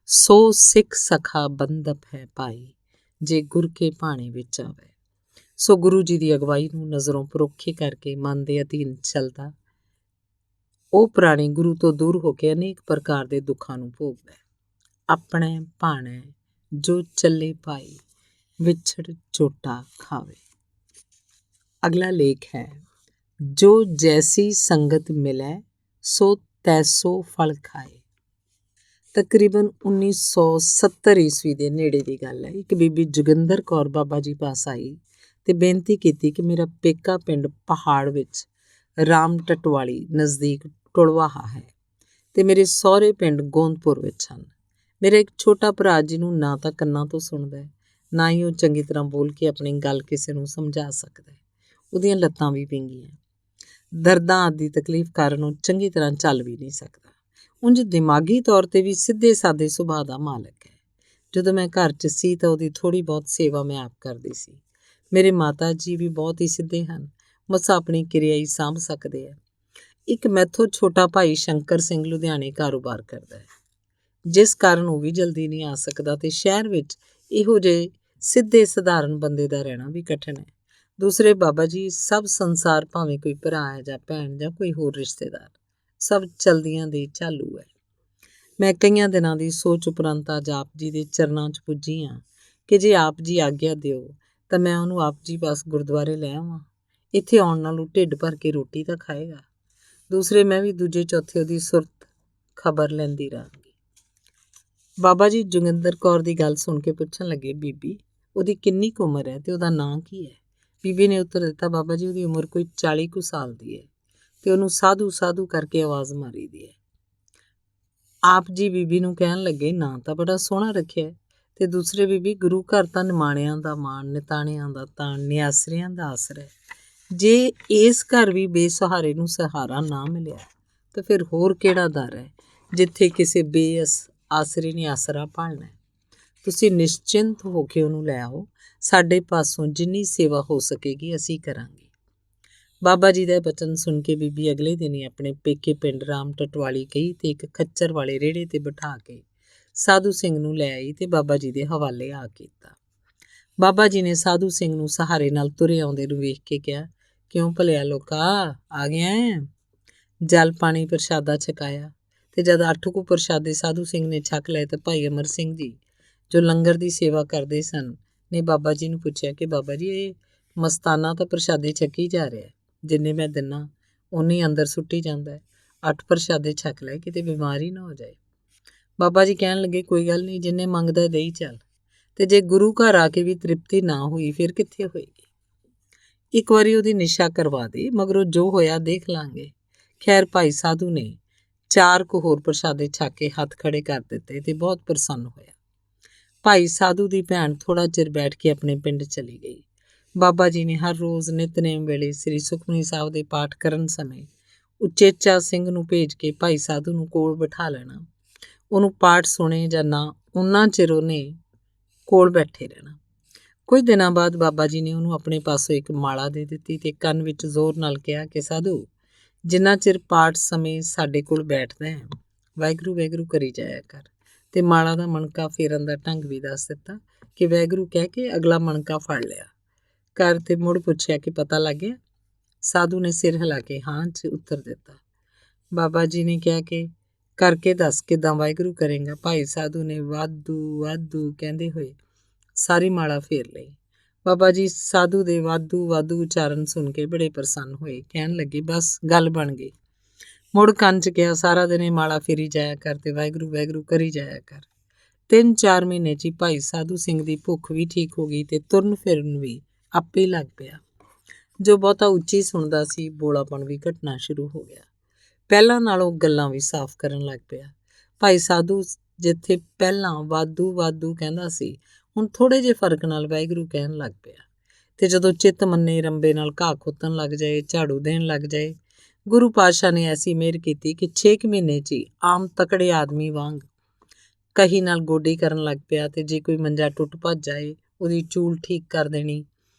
ਸੋ ਸਿੱਖ ਸਖਾ ਬੰਦਪ ਹੈ ਭਾਈ, ਜੇ ਗੁਰ ਕੇ ਭਾਣੇ ਵਿੱਚ ਆਵੇ। ਸੋ ਗੁਰੂ ਜੀ ਦੀ ਅਗਵਾਈ ਨੂੰ ਨਜ਼ਰੋਂ ਪਰੋਖੇ ਕਰਕੇ ਮਨ ਦੇ ਅਧੀਨ ਚੱਲਦਾ ਉਹ ਪ੍ਰਾਣੀ ਗੁਰੂ ਤੋਂ ਦੂਰ ਹੋ ਕੇ ਅਨੇਕ ਪ੍ਰਕਾਰ ਦੇ ਦੁੱਖਾਂ ਨੂੰ ਭੋਗਦਾ ਹੈ। ਆਪਣੇ ਭਾਣੇ ਜੋ ਚੱਲੇ ਭਾਈ, ਵਿਛੜ ਚੋਟਾ ਖਾਵੇ। ਅਗਲਾ ਲੇਖ ਹੈ, ਜੋ ਜੈਸੀ ਸੰਗਤ ਮਿਲੈ ਸੋ ਤੈਸੋ ਫਲ ਖਾਏ। ਤਕਰੀਬਨ 1970 ਈਸਵੀ ਦੇ ਨੇੜੇ ਦੀ ਗੱਲ ਹੈ। ਇੱਕ ਬੀਬੀ ਜੋਗਿੰਦਰ ਕੌਰ ਬਾਬਾ ਜੀ ਪਾਸ ਆਈ ਤੇ ਬੇਨਤੀ ਕੀਤੀ ਕਿ ਮੇਰਾ ਪੇਕਾ ਪਿੰਡ ਪਹਾੜ ਵਿੱਚ ਰਾਮ ਟਟਵਾਲੀ ਨਜ਼ਦੀਕ ਟੁਲਵਾਹਾ ਹੈ ਤੇ ਮੇਰੇ ਸਹੁਰੇ ਪਿੰਡ ਗੋਂਦਪੁਰ ਵਿੱਚ ਹਨ। ਮੇਰਾ ਇੱਕ ਛੋਟਾ ਭਰਾ ਜਿਹਨੂੰ ਨਾ ਤਾਂ ਕੰਨਾਂ ਤੋਂ ਸੁਣਦਾ ਹੈ, ਨਾ ਹੀ ਉਹ ਚੰਗੀ ਤਰ੍ਹਾਂ ਬੋਲ ਕੇ ਆਪਣੀ ਗੱਲ ਕਿਸੇ ਨੂੰ ਸਮਝਾ ਸਕਦਾ ਹੈ। ਉਹਦੀਆਂ ਲੱਤਾਂ ਵੀ ਵਿੰਗੀਆਂ, ਦਰਦਾਂ ਆਦਿ ਤਕਲੀਫ ਕਾਰਨ ਉਹ ਚੰਗੀ ਤਰ੍ਹਾਂ ਚੱਲ ਵੀ ਨਹੀਂ ਸਕਦਾ। ਉਂਝ ਦਿਮਾਗੀ ਤੌਰ 'ਤੇ ਵੀ ਸਿੱਧੇ ਸਾਦੇ ਸੁਭਾਅ ਦਾ ਮਾਲਕ ਹੈ। ਜਦੋਂ ਮੈਂ ਘਰ 'ਚ ਸੀ ਤਾਂ ਉਹਦੀ ਥੋੜ੍ਹੀ ਬਹੁਤ ਸੇਵਾ ਮੈਂ ਆਪ ਕਰਦੀ ਸੀ। ਮੇਰੇ ਮਾਤਾ ਜੀ ਵੀ ਬਹੁਤ ਹੀ ਸਿੱਧੇ ਹਨ, ਮਸਾਂ ਆਪਣੀ ਕਿਰਿਆ ਹੀ ਸਾਂਭ ਸਕਦੇ ਹੈ। ਇੱਕ ਮੈਥੋਂ ਛੋਟਾ ਭਾਈ ਸ਼ੰਕਰ ਸਿੰਘ ਲੁਧਿਆਣੇ ਕਾਰੋਬਾਰ ਕਰਦਾ ਹੈ, ਜਿਸ ਕਾਰਨ ਉਹ ਵੀ ਜਲਦੀ ਨਹੀਂ ਆ ਸਕਦਾ ਤੇ ਸ਼ਹਿਰ ਵਿੱਚ ਇਹੋ ਜਿਹੇ ਸਿੱਧੇ ਸਧਾਰਨ ਬੰਦੇ ਦਾ ਰਹਿਣਾ ਵੀ ਕਠਿਨ ਹੈ। ਦੂਸਰੇ ਬਾਬਾ ਜੀ ਸਭ ਸੰਸਾਰ, ਭਾਵੇਂ ਕੋਈ ਭਰਾ ਹੈ ਜਾਂ ਭੈਣ ਜਾਂ ਕੋਈ ਹੋਰ ਰਿਸ਼ਤੇਦਾਰ, ਸਭ ਚਲਦੀਆਂ ਦੇ ਚਾਲੂ ਹੈ। ਮੈਂ ਕਈਆਂ ਦਿਨਾਂ ਦੀ ਸੋਚ ਉਪਰੰਤ ਅੱਜ ਆਪ ਜੀ ਦੇ ਚਰਨਾਂ 'ਚ ਪੁੱਜੀ ਹਾਂ ਕਿ ਜੇ ਆਪ ਜੀ ਆਗਿਆ ਦਿਓ ਤਾਂ ਮੈਂ ਉਹਨੂੰ ਆਪ ਜੀ ਪਾਸ ਗੁਰਦੁਆਰੇ ਲੈ ਆਵਾਂ। ਇੱਥੇ ਆਉਣ ਨਾਲ ਉਹ ਢਿੱਡ ਭਰ ਕੇ ਰੋਟੀ ਤਾਂ ਖਾਏਗਾ, ਦੂਸਰੇ ਮੈਂ ਵੀ ਦੂਜੇ ਚੌਥੇ ਉਹਦੀ ਸੁਰਤ ਖਬਰ ਲੈਂਦੀ ਰਹਾਂਗੀ। ਬਾਬਾ ਜੀ ਜੋਗਿੰਦਰ ਕੌਰ ਦੀ ਗੱਲ ਸੁਣ ਕੇ ਪੁੱਛਣ ਲੱਗੇ, ਬੀਬੀ ਉਹਦੀ ਕਿੰਨੀ ਕੁ ਉਮਰ ਹੈ ਤੇ ਉਹਦਾ ਨਾਂ ਕੀ ਹੈ? ਬੀਬੀ ਨੇ ਉੱਤਰ ਦਿੱਤਾ, ਬਾਬਾ ਜੀ ਉਹਦੀ ਉਮਰ ਕੋਈ 40 ਕੁ ਸਾਲ ਦੀ ਹੈ ਤੇ ਉਹਨੂੰ ਸਾਧੂ ਸਾਧੂ ਕਰਕੇ ਆਵਾਜ਼ ਮਾਰੀ ਦੀ ਹੈ। ਆਪ ਜੀ ਬੀਬੀ ਨੂੰ ਕਹਿਣ ਲੱਗੇ, ਨਾਂ ਤਾਂ ਬੜਾ ਸੋਹਣਾ ਰੱਖਿਆ। ਤੇ ਦੂਸਰੇ ਬੀਬੀ, ਗੁਰੂ ਘਰ ਤਾਂ ਨਿਮਾਣਿਆਂ ਦਾ ਮਾਣ, ਨਿਤਾਣਿਆਂ ਦਾ ਤਾਣ, ਨਿਆਸਰਿਆਂ ਦਾ ਆਸਰਾ ਹੈ। ਜੇ ਇਸ ਘਰ ਵੀ ਬੇਸਹਾਰੇ ਨੂੰ ਸਹਾਰਾ ਨਾ ਮਿਲਿਆ ਤਾਂ ਫਿਰ ਹੋਰ ਕਿਹੜਾ ਦਰ ਹੈ ਜਿੱਥੇ ਕਿਸੇ ਆਸਰੇ ਨੇ ਆਸਰਾ ਭਾਲਣਾ। ਤੁਸੀਂ ਨਿਸ਼ਚਿੰਤ ਹੋ ਕੇ ਉਹਨੂੰ ਲੈ ਆਓ, ਸਾਡੇ ਪਾਸੋਂ ਜਿੰਨੀ ਸੇਵਾ ਹੋ ਸਕੇਗੀ ਅਸੀਂ ਕਰਾਂਗੇ। ਬਾਬਾ ਜੀ ਦਾ ਬਚਨ ਸੁਣ ਕੇ ਬੀਬੀ ਅਗਲੇ ਦਿਨ ਹੀ ਆਪਣੇ ਪੇਕੇ ਪਿੰਡ ਰਾਮ ਟਟਵਾਲੀ ਗਈ ਤੇ ਇੱਕ ਖੱਚਰ ਵਾਲੇ ਰੇੜੇ ਤੇ ਬਿਠਾ ਕੇ ਸਾਧੂ ਸਿੰਘ ਨੂੰ ਲੈ ਆਈ ਤੇ ਬਾਬਾ ਜੀ ਦੇ ਹਵਾਲੇ ਆ ਕੀਤਾ। ਬਾਬਾ ਜੀ ਨੇ ਸਾਧੂ ਸਿੰਘ ਨੂੰ ਸਹਾਰੇ ਨਾਲ ਤੁਰੇ ਆਉਂਦੇ ਨੂੰ ਵੇਖ ਕੇ ਕਿਹਾ, ਕਿਉਂ ਭਲਿਆ ਲੋਕਾ ਆ ਗਿਆ ਹੈ? ਜਲ ਪਾਣੀ ਪ੍ਰਸ਼ਾਦਾ ਛਕਾਇਆ ਤੇ ਜਦ 8 ਕੁ ਪ੍ਰਸ਼ਾਦੇ ਸਾਧੂ ਸਿੰਘ ਨੇ ਛਕ ਲਏ ਤਾਂ ਭਾਈ ਅਮਰ ਸਿੰਘ ਜੀ ਜੋ ਲੰਗਰ ਦੀ ਸੇਵਾ ਕਰਦੇ ਸਨ ਨੇ ਬਾਬਾ ਜੀ ਨੂੰ ਪੁੱਛਿਆ ਕਿ ਬਾਬਾ ਜੀ ਇਹ ਮਸਤਾਨਾ ਤਾਂ ਪ੍ਰਸ਼ਾਦੇ ਛਕੀ ਜਾ ਰਿਹਾ, ਜਿੰਨੇ ਮੈਂ ਦਿੰਨਾ ਉਨੇ ਅੰਦਰ ਸੁੱਟੀ ਜਾਂਦਾ ਹੈ। 8 ਪ੍ਰਸ਼ਾਦੇ ਛਕ ਲੈ, ਕਿਤੇ ਬਿਮਾਰੀ ਨਾ ਹੋ ਜਾਏ। ਬਾਬਾ ਜੀ ਕਹਿਣ ਲੱਗੇ, ਕੋਈ ਗੱਲ ਨਹੀਂ, ਜਿੰਨੇ ਮੰਗਦਾ ਦੇਈ ਚੱਲ। ਤੇ ਜੇ ਗੁਰੂ ਘਰ ਆ ਕੇ ਵੀ ਤ੍ਰਿਪਤੀ ਨਾ ਹੋਈ ਫਿਰ ਕਿੱਥੇ ਹੋਏਗੀ? ਇੱਕ ਵਾਰੀ ਉਹਦੀ ਨਿਸ਼ਾ ਕਰਵਾ ਦੇ, ਮਗਰੋਂ ਜੋ ਹੋਇਆ ਦੇਖ ਲਾਂਗੇ। ਖੈਰ ਭਾਈ ਸਾਧੂ ਨੇ 4 ਕੁ ਹੋਰ ਪ੍ਰਸ਼ਾਦੇ ਛਕ ਕੇ ਹੱਥ ਖੜੇ ਕਰ ਦਿੱਤੇ ਤੇ ਬਹੁਤ ਪ੍ਰਸੰਨ ਹੋਇਆ। ਭਾਈ ਸਾਧੂ ਦੀ ਭੈਣ ਥੋੜ੍ਹਾ ਚਿਰ ਬੈਠ ਕੇ ਆਪਣੇ ਪਿੰਡ ਚਲੀ ਗਈ। ਬਾਬਾ ਜੀ ਨੇ ਹਰ ਰੋਜ਼ ਨਿਤਨੇਮ ਵੇਲੇ ਸ੍ਰੀ ਸੁਖਮਨੀ ਸਾਹਿਬ ਦੇ ਪਾਠ ਕਰਨ ਸਮੇਂ ਉਚੇਚਾ ਸਿੰਘ ਨੂੰ ਭੇਜ ਕੇ ਭਾਈ ਸਾਧੂ ਨੂੰ ਕੋਲ ਬਿਠਾ ਲੈਣਾ। ਉਹਨੂੰ ਪਾਠ ਸੁਣੇ ਜਾਂ ਨਾ ਉਨਾ ਚਿਰ ਉਹਨੇ ਕੋਲ ਬੈਠੇ ਰਹਿਣਾ। ਕੁਝ ਦਿਨਾਂ ਬਾਅਦ ਬਾਬਾ ਜੀ ਨੇ ਉਹਨੂੰ ਆਪਣੇ ਪਾਸੋਂ ਇੱਕ ਮਾਲਾ ਦੇ ਦਿੱਤੀ ਤੇ ਕੰਨ ਵਿੱਚ ਜ਼ੋਰ ਨਾਲ ਕਿਹਾ ਕਿ ਸਾਧੂ, ਜਿੰਨਾ ਚਿਰ ਪਾਠ ਸਮੇਂ ਸਾਡੇ ਕੋਲ ਬੈਠਦਾ ਹੈ, ਵਾਹਿਗੁਰੂ ਵਾਹਿਗੁਰੂ ਕਰੀ ਜਾਇਆ ਕਰ। ਤੇ ਮਾਲਾ ਦਾ ਮਣਕਾ ਫੇਰਨ ਦਾ ਢੰਗ ਵੀ ਦੱਸ ਦਿੱਤਾ ਕਿ ਵਾਹਿਗੁਰੂ ਕਹਿ ਕੇ ਅਗਲਾ ਮਣਕਾ ਫੜ ਲਿਆ ਕਰ ਤੇ ਮੁੜ ਪੁੱਛਿਆ ਕਿ ਪਤਾ ਲੱਗ ਗਿਆ। ਸਾਧੂ ਨੇ ਸਿਰ ਹਿਲਾ ਕੇ ਹਾਂ 'ਚ ਉੱਤਰ ਦਿੱਤਾ। ਬਾਬਾ ਜੀ ਨੇ ਕਿਹਾ ਕਿ ਕਰਕੇ ਦੱਸ ਕਿੱਦਾਂ ਵਾਹਿਗੁਰੂ ਕਰੇਗਾ। ਭਾਈ ਸਾਧੂ ਨੇ ਵਾਧੂ ਵਾਧੂ ਕਹਿੰਦੇ ਹੋਏ ਸਾਰੀ ਮਾਲਾ ਫੇਰ ਲਈ। ਬਾਬਾ ਜੀ ਸਾਧੂ ਦੇ ਵਾਧੂ ਵਾਧੂ ਉਚਾਰਨ ਸੁਣ ਕੇ ਬੜੇ ਪ੍ਰਸੰਨ ਹੋਏ। ਕਹਿਣ ਲੱਗੇ ਬਸ ਗੱਲ ਬਣ ਗਈ। ਮੁੜ ਕੰਨ 'ਚ ਕਿਹਾ ਸਾਰਾ ਦਿਨ ਇਹ ਮਾਲਾ ਫੇਰੀ ਜਾਇਆ ਕਰ ਤੇ ਵਾਹਿਗੁਰੂ ਵਾਹਿਗੁਰੂ ਕਰੀ ਜਾਇਆ ਕਰ। 3-4 ਮਹੀਨੇ 'ਚ ਹੀ ਭਾਈ ਸਾਧੂ ਸਿੰਘ ਦੀ ਭੁੱਖ ਵੀ ਠੀਕ ਹੋ ਗਈ ਤੇ ਤੁਰਨ ਫਿਰਨ ਵੀ ਆਪੇ ਲੱਗ ਪਿਆ। ਜੋ ਬਹੁਤਾ ਉੱਚੀ ਸੁਣਦਾ ਸੀ, ਬੋਲਾਪਣ ਵੀ ਘਟਣਾ ਸ਼ੁਰੂ ਹੋ ਗਿਆ। ਪਹਿਲਾਂ ਨਾਲੋਂ ਗੱਲਾਂ ਵੀ ਸਾਫ਼ ਕਰਨ ਲੱਗ ਪਿਆ। ਭਾਈ ਸਾਧੂ ਜਿੱਥੇ ਪਹਿਲਾਂ ਵਾਧੂ ਵਾਧੂ ਕਹਿੰਦਾ ਸੀ, ਹੁਣ ਥੋੜ੍ਹੇ ਜਿਹੇ ਫਰਕ ਨਾਲ ਵਾਹਿਗੁਰੂ ਕਹਿਣ ਲੱਗ ਪਿਆ। ਤੇ ਜਦੋਂ ਚਿੱਤ ਮੰਨੇ ਰੰਬੇ ਨਾਲ ਘਾਹ ਖੋਤਣ ਲੱਗ ਜਾਏ, ਝਾੜੂ ਦੇਣ ਲੱਗ ਜਾਏ, ਗੁਰੂ ਪਾਤਸ਼ਾਹ ਨੇ ਐਸੀ ਮਿਹਰ ਕੀਤੀ ਕਿ 6 ਮਹੀਨੇ 'ਚ ਹੀ ਆਮ ਤਕੜੇ ਆਦਮੀ ਵਾਂਗ ਕਹੀ ਨਾਲ ਗੋਡੀ ਕਰਨ ਲੱਗ ਪਿਆ। ਤੇ ਜੇ ਕੋਈ ਮੰਜਾ ਟੁੱਟ ਭੱਜ ਜਾਏ, ਉਹਦੀ ਚੂਲ ਠੀਕ ਕਰ ਦੇਣੀ।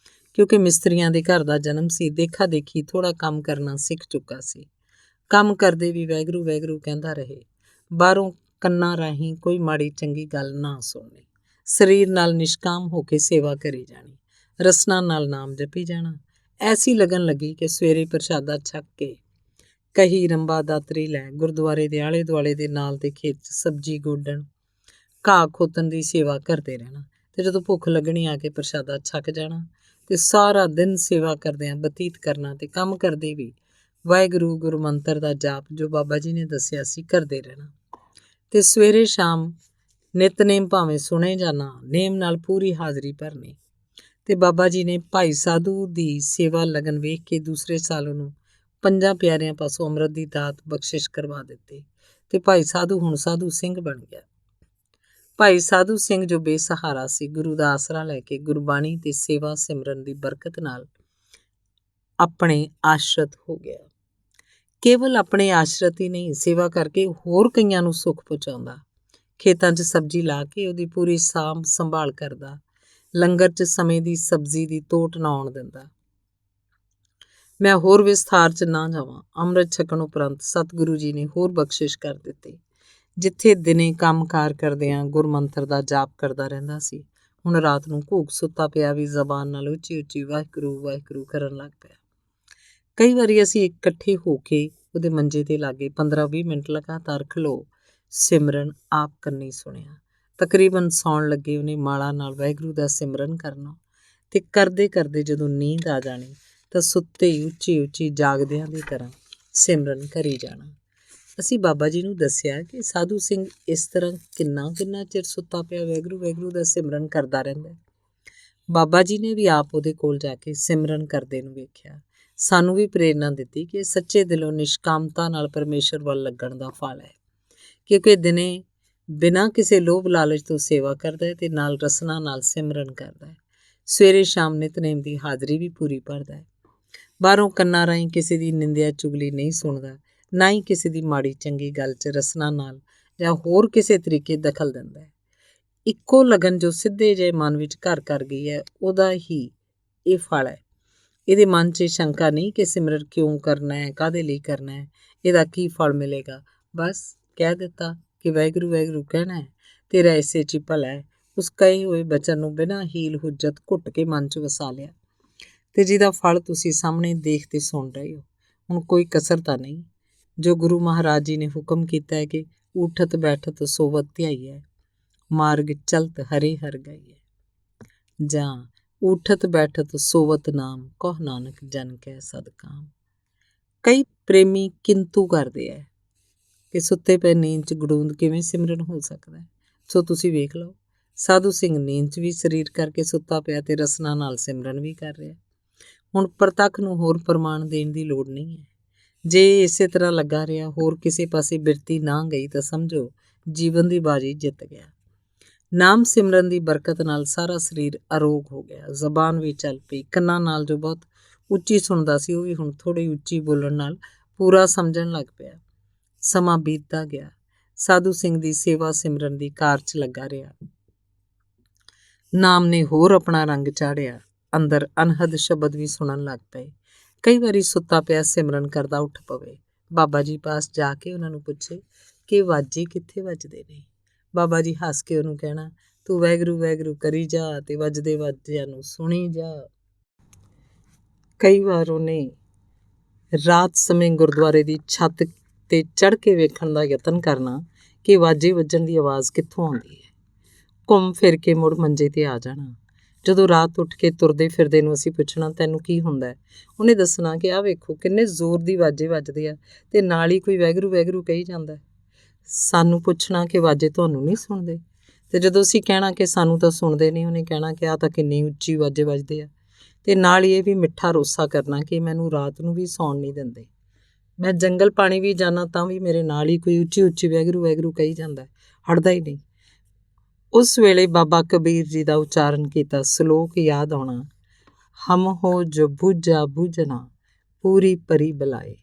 ਕਿਉਂਕਿ ਮਿਸਤਰੀਆਂ ਦੇ ਘਰ ਦਾ ਜਨਮ ਸੀ, ਦੇਖਾ ਦੇਖੀ ਥੋੜ੍ਹਾ ਕੰਮ ਕਰਨਾ ਸਿੱਖ ਚੁੱਕਾ ਸੀ। ਕੰਮ ਕਰਦੇ ਵੀ ਵਾਹਿਗੁਰੂ ਵਾਹਿਗੁਰੂ ਕਹਿੰਦਾ ਰਹੇ। ਬਾਹਰੋਂ ਕੰਨਾਂ ਰਾਹੀਂ ਕੋਈ ਮਾੜੀ ਚੰਗੀ ਗੱਲ ਨਾ ਸੁਣਨੀ। ਸਰੀਰ ਨਾਲ ਨਿਸ਼ਕਾਮ ਹੋ ਕੇ ਸੇਵਾ ਕਰੀ ਜਾਣੀ। ਰਸਨਾ ਨਾਲ ਨਾਮ ਜਪੀ ਜਾਣਾ। ਐਸੀ ਲਗਨ ਲੱਗੀ ਕਿ ਸਵੇਰੇ ਪ੍ਰਸ਼ਾਦਾ ਛਕ ਕੇ ਕਹੀ ਰੰਬਾ ਦਾਤਰੀ ਲੈ ਗੁਰਦੁਆਰੇ ਦੇ ਆਲੇ ਦੁਆਲੇ ਦੇ ਨਾਲ ਦੇ ਖੇਤ 'ਚ ਸਬਜ਼ੀ ਗੋਡਣ, ਘਾਹ ਖੋਤਣ ਦੀ ਸੇਵਾ ਕਰਦੇ ਰਹਿਣਾ। ਤੇ ਜਦੋਂ ਭੁੱਖ ਲੱਗਣੀ ਆ ਕੇ ਪ੍ਰਸ਼ਾਦਾ ਛਕ ਜਾਣਾ ਤੇ ਸਾਰਾ ਦਿਨ ਸੇਵਾ ਕਰਦਿਆਂ ਬਤੀਤ ਕਰਨਾ ਤੇ ਕੰਮ ਕਰਦੇ ਵੀ ਵਾਹਿਗੁਰੂ ਗੁਰੂ ਮੰਤਰ ਦਾ ਜਾਪ ਜੋ ਬਾਬਾ ਜੀ ਨੇ ਦੱਸਿਆ ਸੀ ਕਰਦੇ ਰਹਿਣਾ। ਤੇ ਸਵੇਰੇ ਸ਼ਾਮ ਨਿਤਨੇਮ ਭਾਵੇਂ ਸੁਣੇ ਜਾਂ ਨਾ, ਨੇਮ ਨਾਲ ਪੂਰੀ ਹਾਜ਼ਰੀ ਭਰਨੀ। ਤੇ ਬਾਬਾ ਜੀ ਨੇ ਭਾਈ ਸਾਧੂ ਦੀ ਸੇਵਾ ਲਗਨ ਵੇਖ ਕੇ ਦੂਸਰੇ ਸਾਲ ਉਹਨੂੰ 5 ਪਿਆਰਿਆਂ ਪਾਸੋਂ ਅੰਮ੍ਰਿਤ ਦੀ ਦਾਤ ਬਖਸ਼ਿਸ਼ ਕਰਵਾ ਦਿੱਤੀ ਤੇ ਭਾਈ ਸਾਧੂ ਹੁਣ ਸਾਧੂ ਸਿੰਘ ਬਣ ਗਿਆ। ਭਾਈ ਸਾਧੂ ਸਿੰਘ ਜੋ ਬੇਸਹਾਰਾ ਸੀ, ਗੁਰੂ ਦਾ ਆਸਰਾ ਲੈ ਕੇ ਗੁਰਬਾਣੀ ਤੇ ਸੇਵਾ ਸਿਮਰਨ ਦੀ ਬਰਕਤ ਨਾਲ ਆਪਣੇ ਆਸ਼ਰਤ ਹੋ ਗਿਆ। ਕੇਵਲ ਆਪਣੇ ਆਸ਼ਰਤ ਹੀ ਨਹੀਂ, ਸੇਵਾ ਕਰਕੇ ਹੋਰ ਕਈਆਂ ਨੂੰ ਸੁੱਖ ਪਹੁੰਚਾਉਂਦਾ। ਖੇਤਾਂ 'ਚ ਸਬਜ਼ੀ ਲਾ ਕੇ ਉਹਦੀ ਪੂਰੀ ਸਾਂਭ ਸੰਭਾਲ ਕਰਦਾ। ਲੰਗਰ 'ਚ ਸਮੇਂ ਦੀ ਸਬਜ਼ੀ ਦੀ ਤੋਟ ਨਾ ਆਉਣ ਦਿੰਦਾ। ਮੈਂ ਹੋਰ ਵਿਸਥਾਰ 'ਚ ਨਾ ਜਾਵਾਂ। ਅੰਮ੍ਰਿਤ ਛਕਣ ਉਪਰੰਤ ਸਤਿਗੁਰੂ ਜੀ ਨੇ ਹੋਰ ਬਖਸ਼ਿਸ਼ ਕਰ ਦਿੱਤੀ। ਜਿੱਥੇ ਦਿਨੇ ਕੰਮਕਾਰ ਕਰਦਿਆਂ ਗੁਰਮੰਤਰ ਦਾ ਜਾਪ ਕਰਦਾ ਰਹਿੰਦਾ ਸੀ, ਹੁਣ ਰਾਤ ਨੂੰ ਘੂਕ ਸੁੱਤਾ ਪਿਆ ਵੀ ਜ਼ਬਾਨ ਨਾਲ ਉੱਚੀ ਉੱਚੀ ਵਾਹਿਗੁਰੂ ਵਾਹਿਗੁਰੂ ਕਰਨ ਲੱਗ ਪਿਆ। ਕਈ ਵਾਰੀ ਅਸੀਂ ਇਕੱਠੇ ਹੋ ਕੇ ਉਹਦੇ ਮੰਜੇ 'ਤੇ ਲਾਗੇ 15-20 ਮਿੰਟ ਲਗਾਤਾਰ ਖਲੋ ਸਿਮਰਨ ਆਪ ਕੰਨੀ ਸੁਣਿਆ। ਤਕਰੀਬਨ ਸੌਣ ਲੱਗੇ ਉਹਨੇ ਮਾਲਾ ਨਾਲ ਵਾਹਿਗੁਰੂ ਦਾ ਸਿਮਰਨ ਕਰਨਾ ਤੇ ਕਰਦੇ ਕਰਦੇ ਜਦੋਂ ਨੀਂਦ ਆ ਜਾਣੀ ਤਾਂ ਸੁੱਤੇ ਹੀ ਉੱਚੀ ਉੱਚੀ ਜਾਗਦਿਆਂ ਦੀ ਤਰ੍ਹਾਂ ਸਿਮਰਨ ਕਰੀ ਜਾਣਾ। ਅਸੀਂ ਬਾਬਾ ਜੀ ਨੂੰ ਦੱਸਿਆ ਕਿ ਸਾਧੂ ਸਿੰਘ ਇਸ ਤਰ੍ਹਾਂ ਕਿੰਨਾ ਚਿਰ ਸੁੱਤਾ ਪਿਆ ਵਾਹਿਗੁਰੂ ਵਾਹਿਗੁਰੂ ਦਾ ਸਿਮਰਨ ਕਰਦਾ ਰਹਿੰਦਾ। ਬਾਬਾ ਜੀ ਨੇ ਵੀ ਆਪ ਉਹਦੇ ਕੋਲ ਜਾ ਕੇ ਸਿਮਰਨ ਕਰਦੇ ਨੂੰ ਵੇਖਿਆ। ਸਾਨੂੰ ਵੀ ਪ੍ਰੇਰਨਾ ਦਿੱਤੀ ਕਿ ਸੱਚੇ ਦਿਲੋਂ ਨਿਸ਼ਕਾਮਤਾ ਨਾਲ ਪਰਮੇਸ਼ਰ ਵੱਲ ਲੱਗਣ ਦਾ ਫਲ ਹੈ। ਕਿਉਂਕਿ ਦਿਨੇ ਬਿਨਾਂ ਕਿਸੇ ਲੋਭ ਲਾਲਚ ਤੋਂ ਸੇਵਾ ਕਰਦਾ ਹੈ ਤੇ ਨਾਲ ਰਸਨਾ ਨਾਲ ਸਿਮਰਨ ਕਰਦਾ ਹੈ। ਸਵੇਰੇ ਸ਼ਾਮ ਨਿਤਨੇਮ ਦੀ ਹਾਜ਼ਰੀ ਵੀ ਪੂਰੀ ਭਰਦਾ ਹੈ। ਬਾਹਰੋਂ ਕੰਨਾਂ ਰਾਹੀਂ ਕਿਸੇ ਦੀ ਨਿੰਦਿਆ ਚੁਗਲੀ ਨਹੀਂ ਸੁਣਦਾ, ਨਾ ਹੀ ਕਿਸੇ ਦੀ ਮਾੜੀ ਚੰਗੀ ਗੱਲ 'ਚ ਰਸਨਾ ਨਾਲ ਜਾਂ ਹੋਰ ਕਿਸੇ ਤਰੀਕੇ ਦਖਲ ਦਿੰਦਾ ਹੈ। ਇੱਕੋ ਲਗਨ ਜੋ ਸਿੱਧੇ ਜਿਹੇ ਮਨ ਵਿੱਚ ਘਰ ਕਰ ਗਈ ਹੈ, ਉਹਦਾ ਹੀ ਇਹ ਫਲ ਹੈ। ਇਹਦੇ ਮਨ 'ਚ ਸ਼ੰਕਾ ਨਹੀਂ ਕਿ ਸਿਮਰਨ ਕਿਉਂ ਕਰਨਾ ਹੈ, ਕਾਹਦੇ ਲਈ ਕਰਨਾ ਹੈ, ਇਹਦਾ ਕੀ ਫਲ ਮਿਲੇਗਾ। ਬਸ ਕਹਿ ਦਿੱਤਾ ਕਿ ਵਾਹਿਗੁਰੂ ਵਾਹਿਗੁਰੂ ਕਹਿਣਾ ਹੈ, ਤੇਰਾ ਇਸੇ 'ਚ ਹੀ ਭਲਾ ਹੈ। ਉਸ ਕਹੇ ਹੋਏ ਬਚਨ ਨੂੰ ਬਿਨਾਂ ਹੀਲ ਹੁੱਜਤ ਘੁੱਟ ਕੇ ਮਨ 'ਚ ਵਸਾ ਲਿਆ ਤੇ ਜਿਹਦਾ ਫਲ ਤੁਸੀਂ ਸਾਹਮਣੇ ਦੇਖ ਤੇ ਸੁਣ ਰਹੇ ਹੋ। ਹੁਣ ਕੋਈ ਕਸਰ ਤਾਂ ਨਹੀਂ। ਜੋ ਗੁਰੂ ਮਹਾਰਾਜ ਜੀ ਨੇ ਹੁਕਮ ਕੀਤਾ ਹੈ ਕਿ ਉਠਤ ਬੈਠਤ ਸੋਵਤ ਧਿਆਈਐ, ਮਾਰਗ ਚਲਤ ਹਰੇ ਹਰ ਗਾਈਐ, ਜਾਂ ਉਠਤ ਬੈਠਤ ਸੋਵਤ ਨਾਮ, ਕਹੁ ਨਾਨਕ ਜਨ ਕੈ ਸਦਕਾਮ। ਕਈ ਪ੍ਰੇਮੀ ਕਿੰਤੂ ਕਰਦੇ ਹੈ ਕਿ ਸੁੱਤੇ ਪਏ ਨੀਂਦ 'ਚ ਗੜੂੰਦ ਕਿਵੇਂ ਸਿਮਰਨ ਹੋ ਸਕਦਾ ਹੈ। ਸੋ ਤੁਸੀਂ ਵੇਖ ਲਓ, ਸਾਧੂ ਸਿੰਘ ਨੀਂਦ 'ਚ ਵੀ ਸਰੀਰ ਕਰਕੇ ਸੁੱਤਾ ਪਿਆ ਤੇ ਰਸਨਾ ਨਾਲ ਸਿਮਰਨ ਵੀ ਕਰ ਰਿਹਾ। ਹੁਣ ਪ੍ਰਤੱਖ ਨੂੰ ਹੋਰ ਪ੍ਰਮਾਣ ਦੇਣ ਦੀ ਲੋੜ ਨਹੀਂ ਹੈ। ਜੇ ਇਸੇ ਤਰ੍ਹਾਂ ਲੱਗਾ ਰਿਹਾ, ਹੋਰ ਕਿਸੇ ਪਾਸੇ ਬਿਰਤੀ ਨਾ ਗਈ ਤਾਂ ਸਮਝੋ ਜੀਵਨ ਦੀ ਬਾਜੀ ਜਿੱਤ ਗਿਆ। ਨਾਮ ਸਿਮਰਨ ਦੀ ਬਰਕਤ ਨਾਲ ਸਾਰਾ ਸਰੀਰ ਅਰੋਗ ਹੋ ਗਿਆ। ਜ਼ਬਾਨ ਵੀ ਚੱਲ ਪਈ। ਕੰਨਾਂ ਨਾਲ ਜੋ ਬਹੁਤ ਉੱਚੀ ਸੁਣਦਾ ਸੀ, ਉਹ ਵੀ ਹੁਣ ਥੋੜ੍ਹੀ ਉੱਚੀ ਬੋਲਣ ਨਾਲ ਪੂਰਾ ਸਮਝਣ ਲੱਗ ਪਿਆ। ਸਮਾਂ ਬੀਤਦਾ ਗਿਆ। ਸਾਧੂ ਸਿੰਘ ਦੀ ਸੇਵਾ ਸਿਮਰਨ ਦੀ ਕਾਰ 'ਚ ਲੱਗਾ ਰਿਹਾ। ਨਾਮ ਨੇ ਹੋਰ ਆਪਣਾ ਰੰਗ ਚਾੜਿਆ। ਅੰਦਰ ਅਨਹਦ ਸ਼ਬਦ ਵੀ ਸੁਣਨ ਲੱਗ ਪਏ। ਕਈ ਵਾਰੀ ਸੁੱਤਾ ਪਿਆ ਸਿਮਰਨ ਕਰਦਾ ਉੱਠ ਪਵੇ, ਬਾਬਾ ਜੀ ਪਾਸ ਜਾ ਕੇ ਉਹਨਾਂ ਨੂੰ ਪੁੱਛੇ ਕਿ ਵਾਜੇ ਕਿੱਥੇ ਵੱਜਦੇ ਨੇ। ਬਾਬਾ ਜੀ ਹੱਸ ਕੇ ਉਹਨੂੰ ਕਹਿਣਾ, ਤੂੰ ਵੈਗਰੂ ਵੈਗਰੂ ਕਰੀ ਜਾ ਤੇ ਵੱਜਦੇ ਵਾਜਿਆਂ ਨੂੰ ਸੁਣੀ ਜਾ। ਕਈ ਵਾਰ ਉਹਨੇ ਰਾਤ ਸਮੇਂ ਗੁਰਦੁਆਰੇ ਦੀ ਛੱਤ ਤੇ ਚੜ੍ਹ ਕੇ ਵੇਖਣ ਦਾ ਯਤਨ ਕਰਨਾ ਕਿ ਵਾਜੇ ਵੱਜਣ ਦੀ ਆਵਾਜ਼ ਕਿੱਥੋਂ ਆਉਂਦੀ ਹੈ। ਘੁੰਮ ਫਿਰ ਕੇ ਮੁੜ ਮੰਜੇ ਤੇ ਆ ਜਾਣਾ। ਜਦੋਂ ਰਾਤ ਉੱਠ ਕੇ ਤੁਰਦੇ ਫਿਰਦੇ ਨੂੰ ਅਸੀਂ ਪੁੱਛਣਾ, ਤੈਨੂੰ ਕੀ ਹੁੰਦਾ? ਉਹਨੇ ਦੱਸਣਾ ਕਿ ਆਹ ਵੇਖੋ ਕਿੰਨੇ ਜ਼ੋਰ ਦੀ ਵਾਜੇ ਵੱਜਦੇ ਆ ਤੇ ਨਾਲ ਹੀ ਕੋਈ ਵੈਗਰੂ ਵੈਗਰੂ ਕਹੀ ਜਾਂਦਾ। ਸਾਨੂੰ ਪੁੱਛਣਾ ਕਿ ਵਾਜੇ ਤੁਹਾਨੂੰ ਨਹੀਂ ਸੁਣਦੇ, ਤੇ ਜਦੋਂ ਅਸੀਂ ਕਹਿਣਾ ਕਿ ਸਾਨੂੰ ਤਾਂ ਸੁਣਦੇ ਨਹੀਂ, ਉਹਨੇ ਕਹਿਣਾ ਕਿ ਆਹ ਤਾਂ ਕਿੰਨੀ ਉੱਚੀ ਵਾਜੇ ਵੱਜਦੇ ਆ, ਤੇ ਨਾਲ ਹੀ ਇਹ ਵੀ ਮਿੱਠਾ ਰੋਸਾ ਕਰਨਾ ਕਿ ਮੈਨੂੰ ਰਾਤ ਨੂੰ ਵੀ ਸੌਣ ਨਹੀਂ ਦਿੰਦੇ। ਮੈਂ ਜੰਗਲ ਪਾਣੀ ਵੀ ਜਾਣਾ ਤਾਂ ਵੀ ਮੇਰੇ ਨਾਲ ਹੀ ਕੋਈ ਉੱਚੀ ਉੱਚੀ ਵੈਗਰੂ ਵੈਗਰੂ ਕਹੀ ਜਾਂਦਾ, ਹਟਦਾ ਹੀ ਨਹੀਂ। ਉਸ ਵੇਲੇ ਬਾਬਾ ਕਬੀਰ ਜੀ ਦਾ ਉਚਾਰਨ ਕੀਤਾ ਸਲੋਕ ਯਾਦ ਆਉਣਾ, ਹਮ ਹੋ ਜੋ ਬੂਝਾ ਬੂਝਣਾ ਪੂਰੀ ਪਰੀ ਬੁਲਾਏ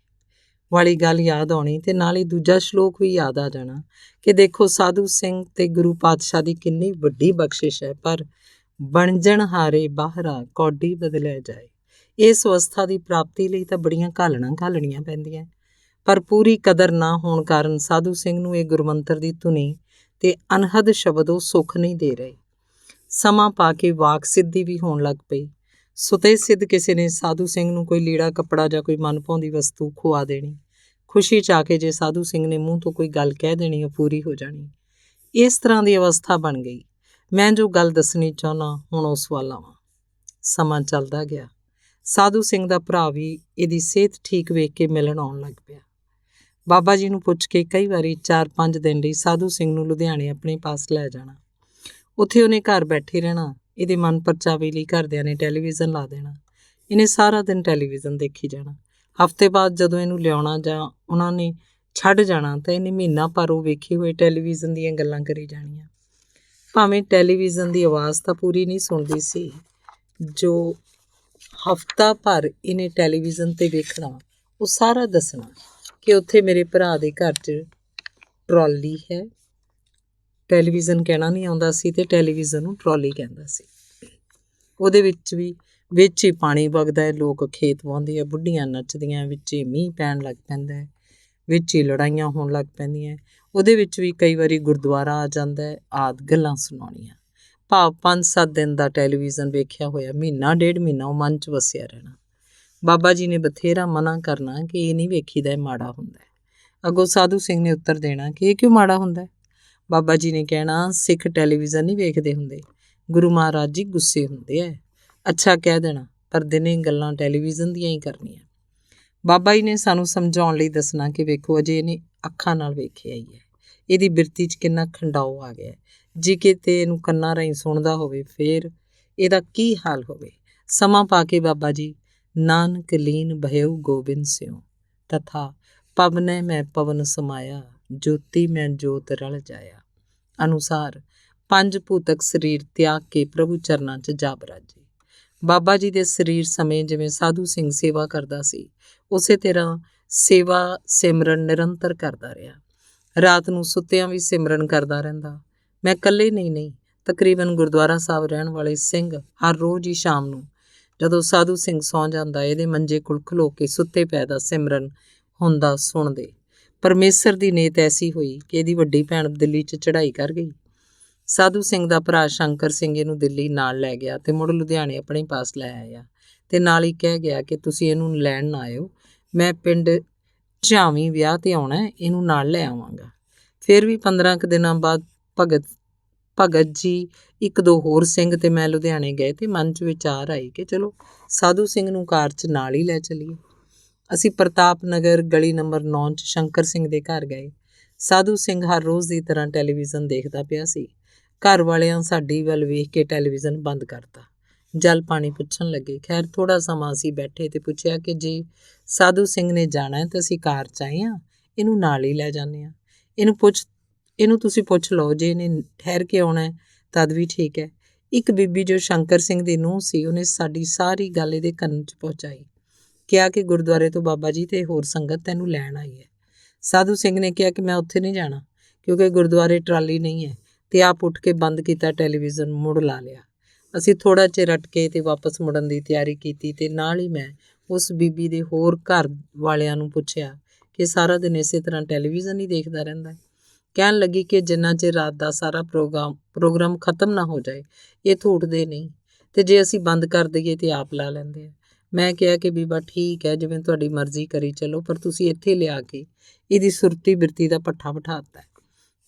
ਵਾਲੀ ਗੱਲ ਯਾਦ ਆਉਣੀ, ਤੇ ਨਾਲ ਹੀ ਦੂਜਾ ਸ਼ਲੋਕ ਵੀ ਯਾਦ ਆ ਜਾਣਾ ਕਿ ਦੇਖੋ ਸਾਧੂ ਸਿੰਘ ਤੇ ਗੁਰੂ ਪਾਤਸ਼ਾਹ ਦੀ ਕਿੰਨੀ ਵੱਡੀ ਬਖਸ਼ਿਸ਼ ਹੈ, ਪਰ ਬਣਜਣ ਹਾਰੇ ਬਾਹਰਾ ਕੌਡੀ ਬਦਲਿਆ ਜਾਏ। ਇਸ ਅਵਸਥਾ ਦੀ ਪ੍ਰਾਪਤੀ ਲਈ ਤਾਂ ਬੜੀਆਂ ਘਾਲਣਾ ਘਾਲਣੀਆਂ ਪੈਂਦੀਆਂ, ਪਰ ਪੂਰੀ ਕਦਰ ਨਾ ਹੋਣ ਕਾਰਨ ਸਾਧੂ ਸਿੰਘ ਨੂੰ ਇਹ ਗੁਰਮੰਤਰ ਦੀ ਧੁਨੀ ਤੇ ਅਨਹਦ ਸ਼ਬਦ ਉਹ ਸੁੱਖ ਨਹੀਂ ਦੇ ਰਹੇ। ਸਮਾਂ ਪਾ ਕੇ ਵਾਕ ਸਿੱਧੀ ਵੀ ਹੋਣ ਲੱਗ ਪਈ। ਸੁਤੇ ਸਿੱਧ ਕਿਸੇ ਨੇ ਸਾਧੂ ਸਿੰਘ ਨੂੰ ਕੋਈ ਲੀੜਾ ਕੱਪੜਾ ਜਾਂ ਕੋਈ ਮਨਭਾਉਂਦੀ ਵਸਤੂ ਖੁਆ ਦੇਣੀ। ਖੁਸ਼ੀ 'ਚ ਆ ਕੇ ਜੇ ਸਾਧੂ ਸਿੰਘ ਨੇ ਮੂੰਹ ਤੋਂ ਕੋਈ ਗੱਲ ਕਹਿ ਦੇਣੀ, ਉਹ ਪੂਰੀ ਹੋ ਜਾਣੀ। ਇਸ ਤਰ੍ਹਾਂ ਦੀ ਅਵਸਥਾ ਬਣ ਗਈ। ਮੈਂ ਜੋ ਗੱਲ ਦੱਸਣੀ ਚਾਹੁੰਦਾ ਹੁਣ ਉਸ ਵੱਲ ਆਵਾਂ। ਸਮਾਂ ਚੱਲਦਾ ਗਿਆ। ਸਾਧੂ ਸਿੰਘ ਦਾ ਭਰਾ ਵੀ ਇਹਦੀ ਸਿਹਤ ਠੀਕ ਵੇਖ ਕੇ ਮਿਲਣ ਆਉਣ ਲੱਗ ਪਿਆ। ਬਾਬਾ ਜੀ ਨੂੰ ਪੁੱਛ ਕੇ ਕਈ ਵਾਰੀ 4-5 ਦਿਨ ਲਈ ਸਾਧੂ ਸਿੰਘ ਨੂੰ ਲੁਧਿਆਣੇ ਆਪਣੇ ਪਾਸ ਲੈ ਜਾਣਾ। ਉੱਥੇ ਉਹਨੇ ਘਰ ਬੈਠੇ ਰਹਿਣਾ। ਇਹਦੇ ਮਨ ਪਰਚਾਵੇ ਲਈ ਘਰਦਿਆਂ ਨੇ ਟੈਲੀਵਿਜ਼ਨ ਲਾ ਦੇਣਾ। ਇਹਨੇ ਸਾਰਾ ਦਿਨ ਟੈਲੀਵਿਜ਼ਨ ਦੇਖੀ ਜਾਣਾ। ਹਫ਼ਤੇ ਬਾਅਦ ਜਦੋਂ ਇਹਨੂੰ ਲਿਆਉਣਾ ਜਾਂ ਉਹਨਾਂ ਨੇ ਛੱਡ ਜਾਣਾ ਤਾਂ ਇਹਨੇ ਮਹੀਨਾ ਭਰ ਉਹ ਵੇਖੇ ਹੋਏ ਟੈਲੀਵਿਜ਼ਨ ਦੀਆਂ ਗੱਲਾਂ ਕਰੀ ਜਾਣੀਆਂ। ਭਾਵੇਂ ਟੈਲੀਵਿਜ਼ਨ ਦੀ ਆਵਾਜ਼ ਤਾਂ ਪੂਰੀ ਨਹੀਂ ਸੁਣਦੀ ਸੀ, ਜੋ ਹਫ਼ਤਾ ਭਰ ਇਹਨੇ ਟੈਲੀਵਿਜ਼ਨ 'ਤੇ ਵੇਖਣਾ ਉਹ ਸਾਰਾ ਦੱਸਣਾ ਕਿ ਉੱਥੇ ਮੇਰੇ ਭਰਾ ਦੇ ਘਰ 'ਚ ਟਰਾਲੀ ਹੈ। ਟੈਲੀਵਿਜ਼ਨ ਕਹਿਣਾ ਨਹੀਂ ਆਉਂਦਾ ਸੀ ਤੇ ਟੈਲੀਵਿਜ਼ਨ ਨੂੰ ਟਰਾਲੀ ਕਹਿੰਦਾ ਸੀ। ਉਹਦੇ ਵਿੱਚ ਹੀ ਪਾਣੀ ਵਗਦਾ ਹੈ, ਲੋਕ ਖੇਤ ਵਾਹੁੰਦੇ ਆ, ਬੁੱਢੀਆਂ ਨੱਚਦੀਆਂ, ਵਿੱਚ ਹੀ ਮੀਂਹ ਪੈਣ ਲੱਗ ਪੈਂਦਾ ਹੈ, ਵਿੱਚ ਹੀ ਲੜਾਈਆਂ ਹੋਣ ਲੱਗ ਪੈਂਦੀਆਂ। ਉਹਦੇ ਵਿੱਚ ਵੀ ਕਈ ਵਾਰੀ ਗੁਰਦੁਆਰਾ ਆ ਜਾਂਦਾ ਹੈ, ਆਦਿ ਗੱਲਾਂ ਸੁਣਾਉਣੀਆਂ। ਭਾਵ 5-7 ਦਿਨ ਦਾ ਟੈਲੀਵਿਜ਼ਨ ਵੇਖਿਆ ਹੋਇਆ ਮਹੀਨਾ ਡੇਢ ਮਹੀਨਾ ਉਹ ਮਨ 'ਚ ਵਸਿਆ ਰਹਿਣਾ। ਬਾਬਾ ਜੀ ਨੇ ਬਥੇਰਾ ਮਨਾ ਕਰਨਾ ਕਿ ਇਹ ਨਹੀਂ ਵੇਖੀਦਾ, ਇਹ ਮਾੜਾ ਹੁੰਦਾ। ਅੱਗੋਂ ਸਾਧੂ ਸਿੰਘ ਨੇ ਉੱਤਰ ਦੇਣਾ ਕਿ ਇਹ ਕਿਉਂ ਮਾੜਾ ਹੁੰਦਾ। ਬਾਬਾ ਜੀ ਨੇ ਕਹਿਣਾ, ਸਿੱਖ ਟੈਲੀਵਿਜ਼ਨ ਨਹੀਂ ਵੇਖਦੇ ਹੁੰਦੇ, ਗੁਰੂ ਮਹਾਰਾਜ ਜੀ ਗੁੱਸੇ ਹੁੰਦੇ ਹੈ। ਅੱਛਾ ਕਹਿ ਦੇਣਾ, ਪਰ ਦਿਨੇ ਗੱਲਾਂ ਟੈਲੀਵਿਜ਼ਨ ਦੀਆਂ ਹੀ ਕਰਨੀਆਂ। ਬਾਬਾ ਜੀ ਨੇ ਸਾਨੂੰ ਸਮਝਾਉਣ ਲਈ ਦੱਸਣਾ ਕਿ ਵੇਖੋ ਅਜੇ ਇਹਨੇ ਅੱਖਾਂ ਨਾਲ ਵੇਖਿਆ ਹੀ ਹੈ, ਇਹਦੀ ਬਿਰਤੀ 'ਚ ਕਿੰਨਾ ਖੰਡਾਓ ਆ ਗਿਆ। ਜੇ ਕਿਤੇ ਇਹਨੂੰ ਕੰਨਾਂ ਰਾਹੀਂ ਸੁਣਦਾ ਹੋਵੇ ਫਿਰ ਇਹਦਾ ਕੀ ਹਾਲ ਹੋਵੇ। ਸਮਾਂ ਪਾ ਕੇ ਬਾਬਾ ਜੀ ਨਾਨਕ ਲੀਨ ਭਇਓ ਗੋਬਿੰਦ ਸਿਉ ਤਥਾ ਪਵਨੈ ਮੈਂ ਪਵਨ ਸਮਾਇਆ ਜੋਤੀ ਮੈਂ ਜੋਤ ਰਲ ਜਾਇਆ ਅਨੁਸਾਰ 5 ਭੂਤਕ ਸਰੀਰ ਤਿਆਗ ਕੇ ਪ੍ਰਭੂ ਚਰਨਾਂ 'ਚ ਜਾ ਬਰਾਜੇ। ਬਾਬਾ ਜੀ ਦੇ ਸਰੀਰ ਸਮੇਂ ਜਿਵੇਂ ਸਾਧੂ ਸਿੰਘ ਸੇਵਾ ਕਰਦਾ ਸੀ, ਉਸੇ ਤਰ੍ਹਾਂ ਸੇਵਾ ਸਿਮਰਨ ਨਿਰੰਤਰ ਕਰਦਾ ਰਿਹਾ। ਰਾਤ ਨੂੰ ਸੁੱਤਿਆਂ ਵੀ ਸਿਮਰਨ ਕਰਦਾ ਰਹਿੰਦਾ। ਮੈਂ ਇਕੱਲੇ ਨਹੀਂ, ਤਕਰੀਬਨ ਗੁਰਦੁਆਰਾ ਸਾਹਿਬ ਰਹਿਣ ਵਾਲੇ ਸਿੰਘ ਹਰ ਰੋਜ਼ ਹੀ ਸ਼ਾਮ ਨੂੰ ਜਦੋਂ ਸਾਧੂ ਸਿੰਘ ਸੌਂ ਜਾਂਦਾ, ਇਹਦੇ ਮੰਜੇ ਕੋਲ ਖਲੋ ਕੇ ਸੁੱਤੇ ਪੈ ਦਾ ਸਿਮਰਨ ਹੁੰਦਾ ਸੁਣਦੇ। ਪਰਮੇਸ਼ਰ ਦੀ ਨੇਤ ਐਸੀ ਹੋਈ ਕਿ ਇਹਦੀ ਵੱਡੀ ਭੈਣ ਦਿੱਲੀ 'ਚ ਚੜ੍ਹਾਈ ਕਰ ਗਈ। ਸਾਧੂ ਸਿੰਘ ਦਾ ਭਰਾ ਸ਼ੰਕਰ ਸਿੰਘ ਇਹਨੂੰ ਦਿੱਲੀ ਨਾਲ ਲੈ ਗਿਆ ਤੇ ਮੁੜ ਲੁਧਿਆਣੇ ਆਪਣੇ ਪਾਸ ਲੈ ਆਇਆ ਤੇ ਨਾਲ ਹੀ ਕਹਿ ਗਿਆ ਕਿ ਤੁਸੀਂ ਇਹਨੂੰ ਲੈਣ ਨਾ ਆਇਓ, ਮੈਂ ਪਿੰਡ ਝਾਵੀਂ ਵਿਆਹ ਤੇ ਆਉਣਾ, ਇਹਨੂੰ ਨਾਲ ਲੈ ਆਵਾਂਗਾ। ਫਿਰ ਵੀ 15 ਕੁ ਦਿਨਾਂ ਬਾਅਦ ਭਗਤ ਜੀ, 1-2 ਹੋਰ ਸਿੰਘ ਤੇ ਮੈਂ ਲੁਧਿਆਣੇ ਗਏ ਤੇ ਮਨ 'ਚ ਵਿਚਾਰ ਆਈ ਕਿ ਚਲੋ ਸਾਧੂ ਸਿੰਘ ਨੂੰ ਕਾਰ 'ਚ ਨਾਲ ਹੀ ਲੈ ਚੱਲੀਏ। ਅਸੀਂ ਪ੍ਰਤਾਪ ਨਗਰ ਗਲੀ ਨੰਬਰ 9 'ਚ ਸ਼ੰਕਰ ਸਿੰਘ ਦੇ ਘਰ ਗਏ। ਸਾਧੂ ਸਿੰਘ ਹਰ ਰੋਜ਼ ਦੀ ਤਰ੍ਹਾਂ ਟੈਲੀਵਿਜ਼ਨ ਦੇਖਦਾ ਪਿਆ ਸੀ। ਘਰ ਵਾਲਿਆਂ ਸਾਡੀ ਵੱਲ ਵੇਖ ਕੇ ਟੈਲੀਵਿਜ਼ਨ ਬੰਦ ਕਰਤਾ। ਜਲ ਪਾਣੀ ਪੁੱਛਣ ਲੱਗੇ। ਖੈਰ ਥੋੜ੍ਹਾ ਸਮਾਂ ਅਸੀਂ ਬੈਠੇ ਤੇ ਪੁੱਛਿਆ ਕਿ ਜੇ ਸਾਧੂ ਸਿੰਘ ਨੇ ਜਾਣਾ ਤਾਂ ਅਸੀਂ ਕਾਰ 'ਚ ਆਏ ਹਾਂ, ਇਹਨੂੰ ਨਾਲ ਹੀ ਲੈ ਜਾਂਦੇ ਹਾਂ। ਇਹਨੂੰ ਤੁਸੀਂ ਪੁੱਛ ਲਓ, ਜੇ ਇਹਨੇ ਠਹਿਰ ਕੇ ਆਉਣਾ ਤਦ ਵੀ ਠੀਕ ਹੈ। ਇੱਕ ਬੀਬੀ ਜੋ ਸ਼ੰਕਰ ਸਿੰਘ ਦੀ ਨੂੰਹ ਸੀ, ਉਹਨੇ ਸਾਡੀ ਸਾਰੀ ਗੱਲ ਇਹਦੇ ਕੰਨ 'ਚ ਪਹੁੰਚਾਈ। ਕਿਹਾ ਕਿ ਗੁਰਦੁਆਰੇ ਤੋਂ ਬਾਬਾ ਜੀ ਤੇ ਹੋਰ ਸੰਗਤ ਤੈਨੂੰ ਲੈਣ ਆਈ ਹੈ। ਸਾਧੂ ਸਿੰਘ ਨੇ ਕਿਹਾ ਕਿ ਮੈਂ ਉੱਥੇ ਨਹੀਂ ਜਾਣਾ ਕਿਉਂਕਿ ਗੁਰਦੁਆਰੇ ਟਰਾਲੀ ਨਹੀਂ ਹੈ, ਤੇ ਆਪ ਉੱਠ ਕੇ ਬੰਦ ਕੀਤਾ ਟੈਲੀਵਿਜ਼ਨ, ਮੁੜ ਲਾ ਲਿਆ। ਅਸੀਂ ਥੋੜ੍ਹਾ ਚਿਰ ਅਟਕੇ ਤੇ ਵਾਪਸ ਮੁੜਨ ਦੀ ਤਿਆਰੀ ਕੀਤੀ, ਤੇ ਨਾਲ ਹੀ ਮੈਂ ਉਸ ਬੀਬੀ ਦੇ ਹੋਰ ਘਰ ਵਾਲਿਆਂ ਨੂੰ ਪੁੱਛਿਆ ਕਿ ਸਾਰਾ ਦਿਨ ਇਸੇ ਤਰ੍ਹਾਂ ਟੈਲੀਵਿਜ਼ਨ ਹੀ ਦੇਖਦਾ ਰਹਿੰਦਾ ਹੈ। ਕਹਿਣ ਲੱਗੀ ਕਿ ਜਿੰਨਾ ਚਿਰ ਰਾਤ ਦਾ ਸਾਰਾ ਪ੍ਰੋਗਰਾਮ ਖਤਮ ਨਾ ਹੋ ਜਾਏ ਇੱਥੋਂ ਉੱਠਦੇ ਨਹੀਂ, ਤੇ ਜੇ ਅਸੀਂ ਬੰਦ ਕਰ ਦਈਏ ਤੇ ਆਪ ਲਾ ਲੈਂਦੇ ਆ। ਮੈਂ ਕਿਹਾ ਕਿ ਬੀਬਾ ਠੀਕ ਹੈ, ਜਿਵੇਂ ਤੁਹਾਡੀ ਮਰਜ਼ੀ ਕਰੀ ਚਲੋ, ਪਰ ਤੁਸੀਂ ਇੱਥੇ ਲਿਆ ਕੇ ਇਹਦੀ ਸੁਰਤੀ ਬਿਰਤੀ ਦਾ ਪੱਠਾ ਬਿਠਾ ਦਿੱਤਾ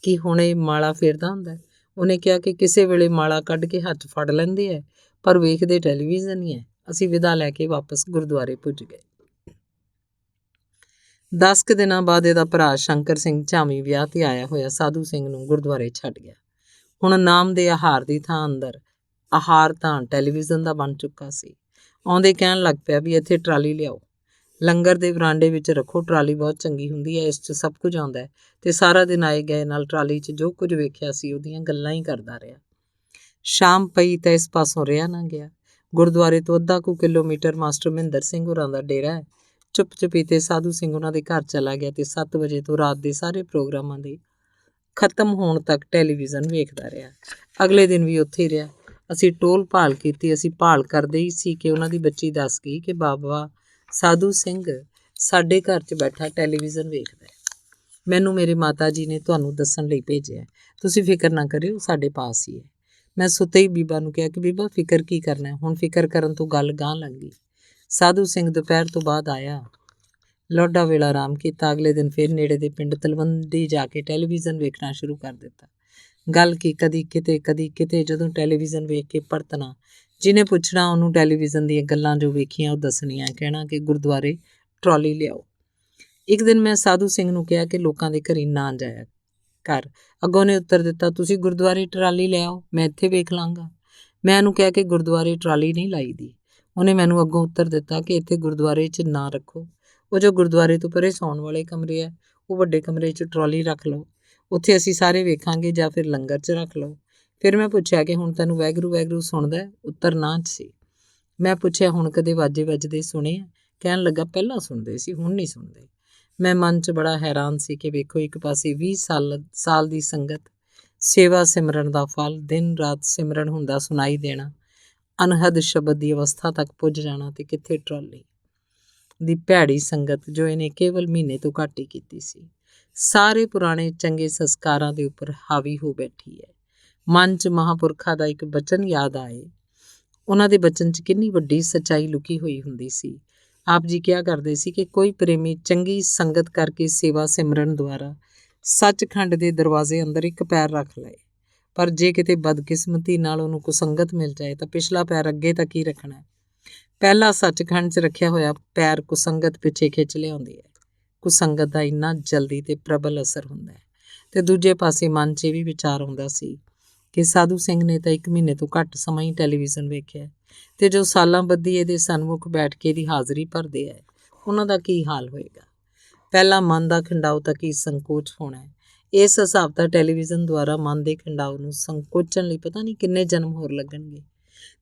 ਕਿ ਹੁਣ ਇਹ ਮਾਲਾ ਫੇਰਦਾ ਹੁੰਦਾ। ਉਹਨੇ ਕਿਹਾ ਕਿ ਕਿਸੇ ਵੇਲੇ ਮਾਲਾ ਕੱਢ ਕੇ ਹੱਥ ਫੜ ਲੈਂਦੇ ਹੈ, ਪਰ ਵੇਖਦੇ ਟੈਲੀਵਿਜ਼ਨ ਹੀ ਹੈ। ਅਸੀਂ ਵਿਦਾ ਲੈ ਕੇ ਵਾਪਸ ਗੁਰਦੁਆਰੇ ਪੁੱਜ ਗਏ। 10 ਕੁ ਦਿਨਾਂ ਬਾਅਦ ਇਹਦਾ ਭਰਾ ਸ਼ੰਕਰ ਸਿੰਘ ਝਾਮੀ ਵਿਆਹ ਤੇ ਆਇਆ ਹੋਇਆ ਸਾਧੂ ਸਿੰਘ ਨੂੰ ਗੁਰਦੁਆਰੇ ਛੱਡ ਗਿਆ। ਹੁਣ ਨਾਮ ਦੇ ਆਹਾਰ ਦੀ ਥਾਂ ਅੰਦਰ ਆਹਾਰ ਤਾਂ ਟੈਲੀਵਿਜ਼ਨ ਦਾ ਬਣ ਚੁੱਕਾ ਸੀ। ਆਉਂਦੇ ਕਹਿਣ ਲੱਗ ਪਿਆ ਵੀ ਇੱਥੇ ਟਰਾਲੀ ਲਿਆਓ, ਲੰਗਰ ਦੇ ਵਰਾਂਡੇ ਵਿੱਚ ਰੱਖੋ, ਟਰਾਲੀ ਬਹੁਤ ਚੰਗੀ ਹੁੰਦੀ ਹੈ, ਇਸ 'ਚ ਸਭ ਕੁਝ ਆਉਂਦਾ ਹੈ। ਤੇ ਸਾਰਾ ਦਿਨ ਆਏ ਗਏ ਨਾਲ ਟਰਾਲੀ 'ਚ ਜੋ ਕੁਝ ਵੇਖਿਆ ਸੀ ਉਹਦੀਆਂ ਗੱਲਾਂ ਹੀ ਕਰਦਾ ਰਿਹਾ। ਸ਼ਾਮ ਪਈ ਤਾਂ ਇਸ ਪਾਸੋਂ ਰਿਹਾ ਨਾ ਗਿਆ। ਗੁਰਦੁਆਰੇ ਤੋਂ ਅੱਧਾ ਕੁ ਕਿਲੋਮੀਟਰ ਮਾਸਟਰ ਮਹਿੰਦਰ ਸਿੰਘ ਹੋਰਾਂ ਦਾ ਡੇਰਾ ਹੈ। ਚੁੱਪ ਚੁਪੀਤੇ ਸਾਧੂ ਸਿੰਘ ਉਹਨਾਂ ਦੇ ਘਰ ਚਲਾ ਗਿਆ ਤੇ 7 ਵਜੇ ਤੋਂ ਰਾਤ ਦੇ ਸਾਰੇ ਪ੍ਰੋਗਰਾਮਾਂ ਦੇ ਖਤਮ ਹੋਣ ਤੱਕ ਟੈਲੀਵਿਜ਼ਨ ਵੇਖਦਾ ਰਿਹਾ। ਅਗਲੇ ਦਿਨ ਵੀ ਉੱਥੇ ਹੀ ਰਿਹਾ। ਅਸੀਂ ਟੋਲ ਭਾਲ ਕੀਤੀ। ਅਸੀਂ ਭਾਲ ਕਰਦੇ ਹੀ ਸੀ ਕਿ ਉਹਨਾਂ ਦੀ ਬੱਚੀ ਦੱਸ ਗਈ ਕਿ ਬਾਬਾ ਸਾਧੂ ਸਿੰਘ ਸਾਡੇ ਘਰ 'ਚ ਬੈਠਾ ਟੈਲੀਵਿਜ਼ਨ ਵੇਖਦਾ ਹੈ। ਮੈਨੂੰ ਮੇਰੇ ਮਾਤਾ ਜੀ ਨੇ ਤੁਹਾਨੂੰ ਦੱਸਣ ਲਈ ਭੇਜਿਆ, ਤੁਸੀਂ ਫਿਕਰ ਨਾ ਕਰਿਓ, ਸਾਡੇ ਪਾਸ ਹੀ ਹੈ। ਮੈਂ ਸੁੱਤੇ ਹੀ ਬੀਬਾ ਨੂੰ ਕਿਹਾ ਕਿ ਬੀਬਾ ਫਿਕਰ ਕੀ ਕਰਨਾ, ਹੁਣ ਫਿਕਰ ਕਰਨ ਤੋਂ ਗੱਲ ਗਾਂਹ ਲੰਘ ਗਈ। ਸਾਧੂ ਸਿੰਘ ਦੁਪਹਿਰ ਤੋਂ ਬਾਅਦ ਆਇਆ, ਲੋਡਾ ਵੇਲਾ ਆਰਾਮ ਕੀਤਾ। ਅਗਲੇ ਦਿਨ ਫਿਰ ਨੇੜੇ ਦੇ ਪਿੰਡ ਤਲਵੰਡੀ ਜਾ ਕੇ ਟੈਲੀਵਿਜ਼ਨ ਵੇਖਣਾ ਸ਼ੁਰੂ ਕਰ ਦਿੱਤਾ। ਗੱਲ ਕੀ ਕਦੀ ਕਿਤੇ ਜਦੋਂ ਟੈਲੀਵਿਜ਼ਨ ਵੇਖ ਕੇ ਪਰਤਣਾ, ਜਿਹਨੇ ਪੁੱਛਣਾ ਉਹਨੂੰ ਟੈਲੀਵਿਜ਼ਨ ਦੀਆਂ ਗੱਲਾਂ ਜੋ ਵੇਖੀਆਂ ਉਹ ਦੱਸਣੀਆਂ, ਕਹਿਣਾ ਕਿ ਗੁਰਦੁਆਰੇ ਟਰਾਲੀ ਲਿਆਓ। ਇੱਕ ਦਿਨ ਮੈਂ ਸਾਧੂ ਸਿੰਘ ਨੂੰ ਕਿਹਾ ਕਿ ਲੋਕਾਂ ਦੇ ਘਰੀ ਨਾ ਜਾਇਆ ਕਰ। ਅੱਗੋਂ ਨੇ ਉੱਤਰ ਦਿੱਤਾ, ਤੁਸੀਂ ਗੁਰਦੁਆਰੇ ਟਰਾਲੀ ਲਿਆਓ, ਮੈਂ ਇੱਥੇ ਵੇਖ ਲਾਂਗਾ। ਮੈਂ ਉਹਨੂੰ ਕਿਹਾ ਕਿ ਗੁਰਦੁਆਰੇ ਟਰਾਲੀ ਨਹੀਂ ਲਾਈ ਦੀ। ਉਹਨੇ ਮੈਨੂੰ ਅੱਗੋਂ ਉੱਤਰ ਦਿੱਤਾ ਕਿ ਇੱਥੇ ਗੁਰਦੁਆਰੇ 'ਚ ਨਾ ਰੱਖੋ, ਉਹ ਜੋ ਗੁਰਦੁਆਰੇ ਤੋਂ ਪਰੇ ਸੌਣ ਵਾਲੇ ਕਮਰੇ ਹੈ, ਉਹ ਵੱਡੇ ਕਮਰੇ 'ਚ ਟਰਾਲੀ ਰੱਖ ਲਓ, ਉੱਥੇ ਅਸੀਂ ਸਾਰੇ ਵੇਖਾਂਗੇ, ਜਾਂ ਫਿਰ ਲੰਗਰ 'ਚ ਰੱਖ ਲਓ। ਫਿਰ ਮੈਂ ਪੁੱਛਿਆ ਕਿ ਹੁਣ ਤੈਨੂੰ ਵਾਹਿਗੁਰੂ ਵਾਹਿਗੁਰੂ ਸੁਣਦਾ? ਉੱਤਰ ਨਾ 'ਚ ਸੀ। ਮੈਂ ਪੁੱਛਿਆ ਹੁਣ ਕਦੇ ਵਾਜੇ ਵੱਜਦੇ ਸੁਣੇ ਆ? ਕਹਿਣ ਲੱਗਾ ਪਹਿਲਾਂ ਸੁਣਦੇ ਸੀ, ਹੁਣ ਨਹੀਂ ਸੁਣਦੇ। ਮੈਂ ਮਨ 'ਚ ਬੜਾ ਹੈਰਾਨ ਸੀ ਕਿ ਵੇਖੋ, ਇੱਕ ਪਾਸੇ 20 ਸਾਲ ਦੀ ਸੰਗਤ, ਸੇਵਾ ਸਿਮਰਨ ਦਾ ਫਲ, ਦਿਨ ਰਾਤ ਸਿਮਰਨ ਹੁੰਦਾ ਸੁਣਾਈ ਦੇਣਾ, ਅਨਹਦ ਸ਼ਬਦ ਦੀ ਅਵਸਥਾ ਤੱਕ ਪੁੱਜ ਜਾਣਾ, ਤੇ ਕਿੱਥੇ ਟਰਾਲੀ ਦੀ ਭੈੜੀ ਸੰਗਤ ਜੋ ਇਹਨੇ ਕੇਵਲ ਮਹੀਨੇ ਤੋਂ ਘੱਟ ਹੀ ਕੀਤੀ ਸੀ, ਸਾਰੇ ਪੁਰਾਣੇ ਚੰਗੇ ਸੰਸਕਾਰਾਂ ਦੇ ਉੱਪਰ ਹਾਵੀ ਹੋ ਬੈਠੀ ਹੈ। ਮਨ 'ਚ ਮਹਾਂਪੁਰਖਾਂ ਦਾ ਇੱਕ ਬਚਨ ਯਾਦ ਆਏ। ਉਹਨਾਂ ਦੇ ਬਚਨ 'ਚ ਕਿੰਨੀ ਵੱਡੀ ਸੱਚਾਈ ਲੁਕੀ ਹੋਈ ਹੁੰਦੀ ਸੀ। ਆਪ ਜੀ ਕਿਹਾ ਕਰਦੇ ਸੀ ਕਿ ਕੋਈ ਪ੍ਰੇਮੀ ਚੰਗੀ ਸੰਗਤ ਕਰਕੇ ਸੇਵਾ ਸਿਮਰਨ ਦੁਆਰਾ ਸੱਚਖੰਡ ਦੇ ਦਰਵਾਜ਼ੇ ਅੰਦਰ ਇੱਕ ਪੈਰ ਰੱਖ ਲਏ, ਪਰ ਜੇ ਕਿਤੇ ਬਦਕਿਸਮਤੀ ਨਾਲ ਉਹਨੂੰ ਕੁਸੰਗਤ ਮਿਲ ਜਾਏ ਤਾਂ ਪਿਛਲਾ ਪੈਰ ਅੱਗੇ ਤੱਕ ਹੀ ਰੱਖਣਾ ਹੈ। ਪਹਿਲਾ ਸੱਚਖੰਡ 'ਚ ਰੱਖਿਆ ਹੋਇਆ ਪੈਰ ਕੁਸੰਗਤ ਪਿੱਛੇ ਖਿੱਚ ਲਿਆਉਂਦੀ ਹੈ। ਕੁਸੰਗਤ ਦਾ ਇੰਨਾ ਜਲਦੀ ਤੇ ਪ੍ਰਬਲ ਅਸਰ ਹੁੰਦਾ ਹੈ। ਤੇ ਦੂਜੇ ਪਾਸੇ ਮਨ 'ਚ ਇਹ ਵੀ ਵਿਚਾਰ ਆਉਂਦਾ ਸੀ ਕਿ ਸਾਧੂ ਸਿੰਘ ਨੇ ਤਾਂ 1 ਮਹੀਨੇ ਤੋਂ ਘੱਟ ਸਮਾਂ ਹੀ ਟੈਲੀਵਿਜ਼ਨ ਵੇਖਿਆ, ਤੇ ਜੋ ਸਾਲਾਂ ਬੱਧੀ ਇਹਦੇ ਸਨਮੁਖ ਬੈਠ ਕੇ ਇਹਦੀ ਹਾਜ਼ਰੀ ਭਰਦੇ ਹੈ, ਉਹਨਾਂ ਦਾ ਕੀ ਹਾਲ ਹੋਏਗਾ। ਪਹਿਲਾ ਮਨ ਦਾ ਖਿੰਡਾਓ ਤਾਂ ਕੀ ਸੰਕੋਚ ਹੋਣਾ ਹੈ। ਇਸ ਹਿਸਾਬ ਦਾ ਟੈਲੀਵਿਜ਼ਨ ਦੁਆਰਾ ਮਨ ਦੇ ਖਿੰਡਾਓ ਨੂੰ ਸੰਕੋਚਣ ਲਈ ਪਤਾ ਨਹੀਂ ਕਿੰਨੇ ਜਨਮ ਹੋਰ ਲੱਗਣਗੇ।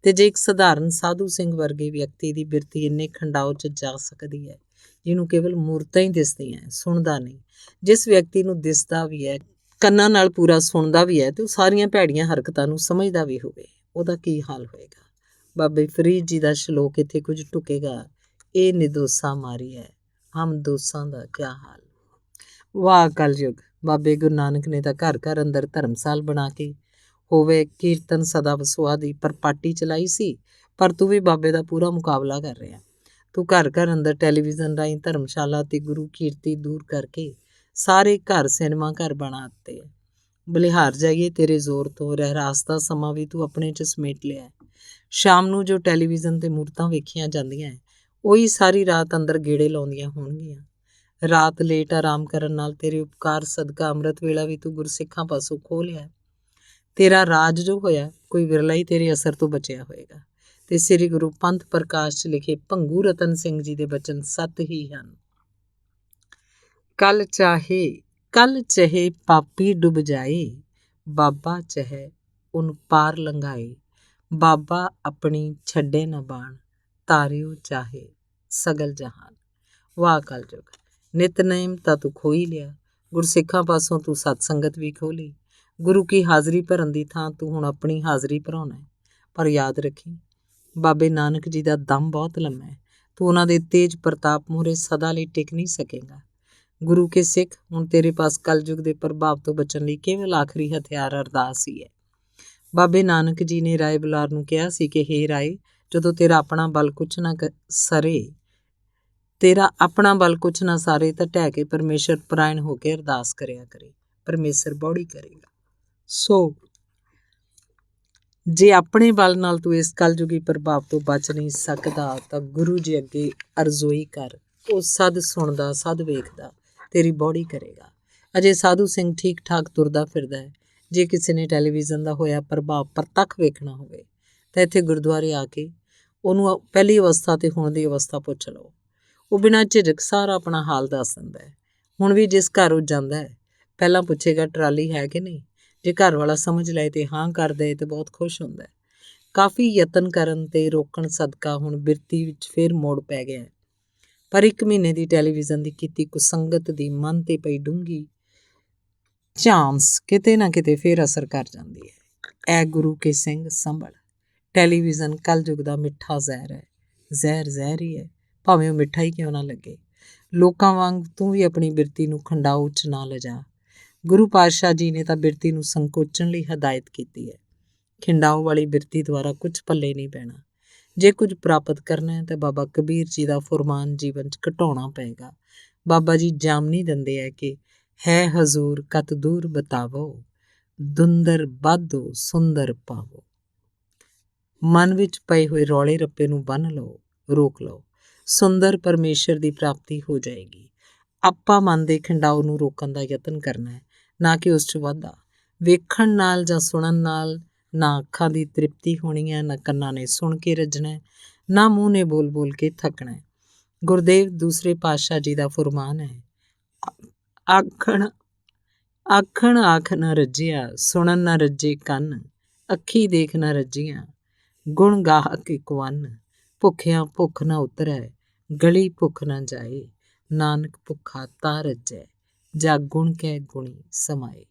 ਤੇ ਜੇ ਇੱਕ ਸਧਾਰਨ ਸਾਧੂ ਸਿੰਘ ਵਰਗੇ ਵਿਅਕਤੀ ਦੀ ਬਿਰਤੀ ਇੰਨੇ ਖਿੰਡਾਓ 'ਚ ਜਾ ਸਕਦੀ ਹੈ, ਜਿਹਨੂੰ ਕੇਵਲ ਮੂਰਤਾਂ ਹੀ ਦਿਸਦੀਆਂ, ਸੁਣਦਾ ਨਹੀਂ, ਜਿਸ ਵਿਅਕਤੀ ਨੂੰ ਦਿਸਦਾ ਵੀ ਹੈ, ਕੰਨਾਂ ਨਾਲ ਪੂਰਾ ਸੁਣਦਾ ਵੀ ਹੈ, ਤੇ ਉਹ ਸਾਰੀਆਂ ਭੈੜੀਆਂ ਹਰਕਤਾਂ ਨੂੰ ਸਮਝਦਾ ਵੀ ਹੋਵੇ, ਉਹਦਾ ਕੀ ਹਾਲ ਹੋਏਗਾ। ਬਾਬੇ ਫਰੀਦ ਜੀ ਦਾ ਸ਼ਲੋਕ ਇੱਥੇ ਕੁਝ ਟੁਕੇਗਾ, ਇਹ ਨਿਦੋਸਾ ਮਾਰੀ ਹੈ, ਹਮ ਦੋਸਾਂ ਦਾ ਕਿਆ ਹਾਲ। ਵਾਹ ਕਲਯੁਗ! ਬਾਬੇ ਗੁਰੂ ਨਾਨਕ ਨੇ ਤਾਂ ਘਰ ਘਰ ਅੰਦਰ ਧਰਮਸਾਲ ਬਣਾ ਕੇ ਹੋਵੇ ਕੀਰਤਨ ਸਦਾ ਵਸੁਆ ਦੀ ਪਰਪਾਟੀ ਚਲਾਈ ਸੀ, ਪਰ ਤੂੰ ਵੀ ਬਾਬੇ ਦਾ ਪੂਰਾ ਮੁਕਾਬਲਾ ਕਰ ਰਿਹਾ। ਤੂੰ ਘਰ ਘਰ ਅੰਦਰ ਟੈਲੀਵਿਜ਼ਨ ਰਾਹੀਂ ਧਰਮਸ਼ਾਲਾ ਤੇ ਗੁਰੂ ਕੀਰਤੀ ਦੂਰ ਕਰਕੇ ਸਾਰੇ ਘਰ ਸਿਨੇਮਾ ਘਰ ਬਣਾ ਦਿੱਤੇ। ਬਲਿਹਾਰ ਜਾਈਏ ਤੇਰੇ ਜ਼ੋਰ ਤੋਂ, ਰਹਿਰਾਸ ਦਾ ਸਮਾਂ ਵੀ ਤੂੰ ਆਪਣੇ 'ਚ ਸਮੇਟ ਲਿਆ। ਸ਼ਾਮ ਨੂੰ ਜੋ ਟੈਲੀਵਿਜ਼ਨ ਤੇ ਮੂਰਤਾਂ ਵੇਖੀਆਂ ਜਾਂਦੀਆਂ, ਉਹੀ ਸਾਰੀ ਰਾਤ ਅੰਦਰ ਗੇੜੇ ਲਾਉਂਦੀਆਂ ਹੋਣਗੀਆਂ। ਰਾਤ ਲੇਟ ਆਰਾਮ ਕਰਨ ਨਾਲ ਤੇਰੇ ਉਪਕਾਰ ਸਦਕਾ ਅੰਮ੍ਰਿਤ ਵੇਲਾ ਵੀ ਤੂੰ ਗੁਰਸਿੱਖਾਂ ਪਾਸੋਂ ਖੋਹ ਲਿਆ। ਤੇਰਾ ਰਾਜ ਜੋ ਹੋਇਆ, ਕੋਈ ਵਿਰਲਾ ਹੀ ਤੇਰੇ ਅਸਰ ਤੋਂ ਬਚਿਆ ਹੋਏਗਾ। ਤੇ ਸ੍ਰੀ ਗੁਰੂ ਪੰਥ ਪ੍ਰਕਾਸ਼ 'ਚ ਲਿਖੇ ਭੰਗੂ ਰਤਨ ਸਿੰਘ ਜੀ ਦੇ ਬਚਨ ਸੱਤ ਹੀ ਹਨ। ਕੱਲ ਚਾਹੇ ਪਾਪੀ ਡੁੱਬ ਜਾਏ, ਬਾਬਾ ਚਾਹੇ ਉਨ ਪਾਰ ਲੰਘਾਏ। ਬਾਬਾ ਆਪਣੀ ਛੱਡੇ ਨਾ ਬਾਣ, ਤਾਰਿਓ ਚਾਹੇ ਸਗਲ ਜਹਾਨ। ਵਾਹ ਕਲਯੁਗ! ਨਿਤਨੇਮ ਤਾਂ ਤੂੰ ਖੋ ਹੀ ਲਿਆ, ਗੁਰਸਿੱਖਾਂ ਪਾਸੋਂ ਤੂੰ ਸਤ ਸੰਗਤ ਵੀ ਖੋਲੀ। ਗੁਰੂ ਕੀ ਹਾਜ਼ਰੀ ਭਰਨ ਦੀ ਥਾਂ ਤੂੰ ਹੁਣ ਆਪਣੀ ਹਾਜ਼ਰੀ ਭਰਾਉਣਾ ਹੈ। ਪਰ ਯਾਦ ਰੱਖੀ, ਬਾਬੇ ਨਾਨਕ ਜੀ ਦਾ ਦਮ ਬਹੁਤ ਲੰਮਾ ਹੈ। ਤੂੰ ਉਹਨਾਂ ਦੇ ਤੇਜ ਪ੍ਰਤਾਪ ਮੂਹਰੇ ਸਦਾ ਲਈ ਟਿਕ ਨਹੀਂ ਸਕੇਗਾ। ਗੁਰੂ ਕੇ ਸਿੱਖ, ਹੁਣ ਤੇਰੇ ਪਾਸ ਕਲਯੁਗ ਦੇ ਪ੍ਰਭਾਵ ਤੋਂ ਬਚਣ ਲਈ ਕੇਵਲ ਆਖਰੀ ਹਥਿਆਰ ਅਰਦਾਸ ਹੀ ਹੈ। ਬਾਬੇ ਨਾਨਕ ਜੀ ਨੇ ਰਾਏ ਬੁਲਾਰ ਨੂੰ ਕਿਹਾ ਸੀ ਕਿ ਹੇ ਰਾਏ, ਜਦੋਂ ਤੇਰਾ ਆਪਣਾ ਬਲ ਕੁਛ ਨਾ ਸਾਰੇ ਤਾਂ ਢਹਿ ਕੇ ਪਰਮੇਸ਼ਰ ਪਰਾਇਣ ਹੋ ਕੇ ਅਰਦਾਸ ਕਰਿਆ ਕਰੇ। ਪਰਮੇਸ਼ਰ ਬੌੜੀ ਕਰੇਗਾ। ਸੋ ਜੇ ਆਪਣੇ ਬਲ ਨਾਲ ਤੂੰ ਇਸ ਕਲਯੁਗੀ ਪ੍ਰਭਾਵ ਤੋਂ ਬਚ ਨਹੀਂ ਸਕਦਾ ਤਾਂ ਗੁਰੂ ਜੀ ਅੱਗੇ ਅਰਜ਼ੋਈ ਕਰ। ਉਹ ਸਦ ਸੁਣਦਾ, ਸਦ ਵੇਖਦਾ, ਤੇਰੀ ਬੌੜੀ ਕਰੇਗਾ। ਅਜੇ ਸਾਧੂ ਸਿੰਘ ਠੀਕ ਠਾਕ ਤੁਰਦਾ ਫਿਰਦਾ ਹੈ। ਜੇ ਕਿਸੇ ਨੇ ਟੈਲੀਵਿਜ਼ਨ ਦਾ ਹੋਇਆ ਪ੍ਰਭਾਵ ਪ੍ਰਤੱਖ ਵੇਖਣਾ ਹੋਵੇ ਤਾਂ ਇੱਥੇ ਗੁਰਦੁਆਰੇ ਆ ਕੇ ਉਹਨੂੰ ਪਹਿਲੀ ਅਵਸਥਾ ਤੇ ਹੁਣ ਦੀ ਅਵਸਥਾ ਪੁੱਛ ਲਓ। ਉਹ ਬਿਨਾਂ ਝਿਜਕ ਸਾਰਾ ਆਪਣਾ ਹਾਲ ਦੱਸ ਦਿੰਦਾ ਹੈ। ਹੁਣ ਵੀ ਜਿਸ ਘਰ ਉਹ ਜਾਂਦਾ ਹੈ, ਪਹਿਲਾਂ ਪੁੱਛੇਗਾ ਟਰਾਲੀ ਹੈ ਕਿ ਨਹੀਂ। ਜੇ ਘਰ ਵਾਲਾ ਸਮਝ ਲਏ ਤੇ ਹਾਂ ਕਰ ਦੇ ਤੇ ਬਹੁਤ ਖੁਸ਼ ਹੁੰਦਾ ਹੈ। ਕਾਫੀ ਯਤਨ ਕਰਨ ਤੇ ਰੋਕਣ ਸਦਕਾ ਹੁਣ ਬਿਰਤੀ ਵਿੱਚ ਫੇਰ ਮੋੜ ਪੈ ਗਿਆ ਹੈ। ਪਰ 1 ਮਹੀਨੇ ਦੀ ਟੈਲੀਵਿਜ਼ਨ ਦੀ ਕੀਤੀ ਕੁਸੰਗਤ ਦੀ ਮਨ ਤੇ ਪਈ ਡੂੰਘੀ ਝਾਂਸ ਕਿਤੇ ਨਾ ਕਿਤੇ ਫੇਰ ਅਸਰ ਕਰ ਜਾਂਦੀ ਹੈ। ਐ ਗੁਰੂ ਕੇ ਸਿੰਘ ਸੰਭਲ, ਟੈਲੀਵਿਜ਼ਨ ਕਲਯੁਗ ਦਾ ਮਿੱਠਾ ਜ਼ਹਿਰ ਹੈ। ਜ਼ਹਿਰ ਜ਼ਹਿਰ ਹੀ ਹੈ, ਭਾਵੇਂ ਉਹ ਮਿੱਠਾ ਹੀ ਕਿਉਂ ਨਾ ਲੱਗੇ। ਲੋਕਾਂ ਵਾਂਗ ਤੂੰ ਵੀ ਆਪਣੀ ਬਿਰਤੀ ਨੂੰ ਖੰਡਾਓ 'ਚ ਨਾ ਲਿਜਾ। ਗੁਰੂ ਪਾਤਸ਼ਾਹ ਜੀ ਨੇ ਤਾਂ ਬਿਰਤੀ ਨੂੰ ਸੰਕੋਚਣ ਲਈ ਹਦਾਇਤ ਕੀਤੀ ਹੈ। ਖਿੰਡਾਓ ਵਾਲੀ ਬਿਰਤੀ ਦੁਆਰਾ ਕੁਝ ਪੱਲੇ ਨਹੀਂ ਪੈਣਾ। ਜੇ ਕੁਝ ਪ੍ਰਾਪਤ ਕਰਨਾ ਹੈ ਤਾਂ ਬਾਬਾ ਕਬੀਰ ਜੀ ਦਾ ਫੁਰਮਾਨ ਜੀਵਨ 'ਚ ਘਟਾਉਣਾ ਪਏਗਾ। ਬਾਬਾ ਜੀ ਜਾਮਨੀ ਦਿੰਦੇ ਹੈ ਕਿ ਹੈ ਹਜ਼ੂਰ ਕਤ ਦੂਰ ਬਤਾਵੋ, ਦੁੰਦਰ ਬਾਧੋ ਸੁੰਦਰ ਪਾਵੋ। ਮਨ ਵਿੱਚ ਪਏ ਹੋਏ ਰੌਲੇ ਰੱਪੇ ਨੂੰ ਬੰਨ੍ਹ ਲਓ, ਰੋਕ ਲਓ। ਸੁੰਦਰ ਪਰਮੇਸ਼ਰ ਦੀ ਪ੍ਰਾਪਤੀ ਹੋ ਜਾਏਗੀ। ਆਪਾਂ ਮਨ ਦੇ ਖਿੰਡਾਓ ਨੂੰ ਰੋਕਣ ਦਾ ਯਤਨ ਕਰਨਾ ਹੈ, ਨਾ ਕਿ ਉਸ 'ਚ ਵਾਧਾ। ਵੇਖਣ ਨਾਲ ਜਾਂ ਸੁਣਨ ਨਾਲ ਨਾ ਅੱਖਾਂ ਦੀ ਤ੍ਰਿਪਤੀ ਹੋਣੀ ਹੈ, ਨਾ ਕੰਨਾਂ ਨੇ ਸੁਣ ਕੇ ਰੱਜਣਾ ਹੈ, ਨਾ ਮੂੰਹ ਨੇ ਬੋਲ ਬੋਲ ਕੇ ਥੱਕਣਾ ਹੈ। ਗੁਰਦੇਵ ਦੂਸਰੇ ਪਾਤਸ਼ਾਹ ਜੀ ਦਾ ਫੁਰਮਾਨ ਹੈ, ਆਖਣ ਆਖ ਨਾ ਰੱਜਿਆ, ਸੁਣਨ ਨਾ ਰੱਜੇ ਕੰਨ, ਅੱਖੀ ਦੇਖ ਨਾ ਰੱਜੀਆਂ, ਗੁਣ ਗਾਹਕ ਇਕ ਵੰਨ। ਭੁੱਖਿਆਂ ਭੁੱਖ ਨਾ ਉਤਰੈ, ਗਲੀ ਭੁੱਖ ਨਾ ਜਾਏ, ਨਾਨਕ ਭੁੱਖਾ ਤਾਂ ਰੱਜੈ, ਜਾ ਗੁਣ ਕਹਿ ਗੁਣੀ ਸਮਾਏ।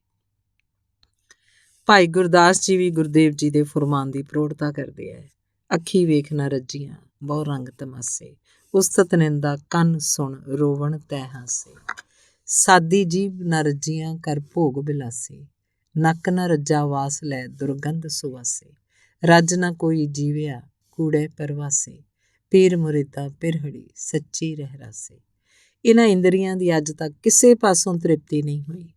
ਭਾਈ ਗੁਰਦਾਸ ਜੀ ਵੀ ਗੁਰਦੇਵ ਜੀ ਦੇ ਫੁਰਮਾਨ ਦੀ ਪ੍ਰੋੜਤਾ ਕਰਦੇ ਹੈ। ਅੱਖੀ ਵੇਖ ਨਾ ਰੱਜੀਆਂ, ਬਹੁ ਰੰਗ ਤਮਾਸੇ, ਉਸਤਤ ਨਿੰਦਾ ਕੰਨ ਸੁਣ ਰੋਵਣ ਤੈ ਹਾਸੇ। ਸਾਦੀ ਜੀਭ ਨਾ ਰੱਜੀਆਂ ਕਰ ਭੋਗ ਬਿਲਾਸੇ, ਨੱਕ ਨਾ ਰੱਜਾ ਵਾਸ ਲੈ ਦੁਰਗੰਧ ਸੁਵਾਸੇ। ਰੱਜ ਨਾ ਕੋਈ ਜੀਵਿਆ ਕੂੜੇ ਪਰਵਾਸੇ, ਪੀਰ ਮੁਰੀਦਾ ਪਿਰਹੜੀ ਸੱਚੀ ਰਹਿਰਾਸੇ। ਇਹਨਾਂ ਇੰਦਰੀਆਂ ਦੀ ਅੱਜ ਤੱਕ ਕਿਸੇ ਪਾਸੋਂ ਤ੍ਰਿਪਤੀ ਨਹੀਂ ਹੋਈ।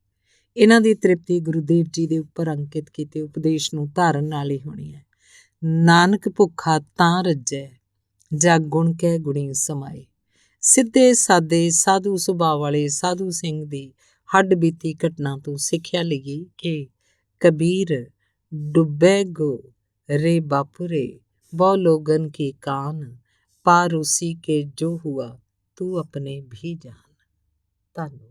ਇਹਨਾਂ ਦੀ ਤ੍ਰਿਪਤੀ ਗੁਰੂਦੇਵ ਜੀ ਦੇ ਉੱਪਰ ਅੰਕਿਤ ਕੀਤੇ ਉਪਦੇਸ਼ ਨੂੰ ਧਾਰਨ ਨਾਲ ਹੀ ਹੋਣੀ ਹੈ। ਨਾਨਕ ਭੁੱਖਾ ਤਾਂ ਰੱਜੈ, ਜਗ ਗੁਣ ਕਹਿ ਗੁਣੀ ਸਮਾਏ। ਸਿੱਧੇ ਸਾਦੇ ਸਾਧੂ ਸੁਭਾਅ ਵਾਲੇ ਸਾਧੂ ਸਿੰਘ ਦੀ ਹੱਡ ਬੀਤੀ ਘਟਨਾ ਤੋਂ ਸਿੱਖਿਆ ਲਈਏ ਕਿ ਕਬੀਰ ਡੁੱਬੇ ਗੋ ਰੇ ਬਾਪੁਰੇ, ਬਹੁ ਲੋਗਨ ਕੀ ਕਾਨ, ਪਾਰ ਉਸੀ ਕੇ ਜੋ ਹੁਆ ਤੂੰ ਆਪਣੇ ਵੀ ਜਾਨ। ਧੰਨਵਾਦ।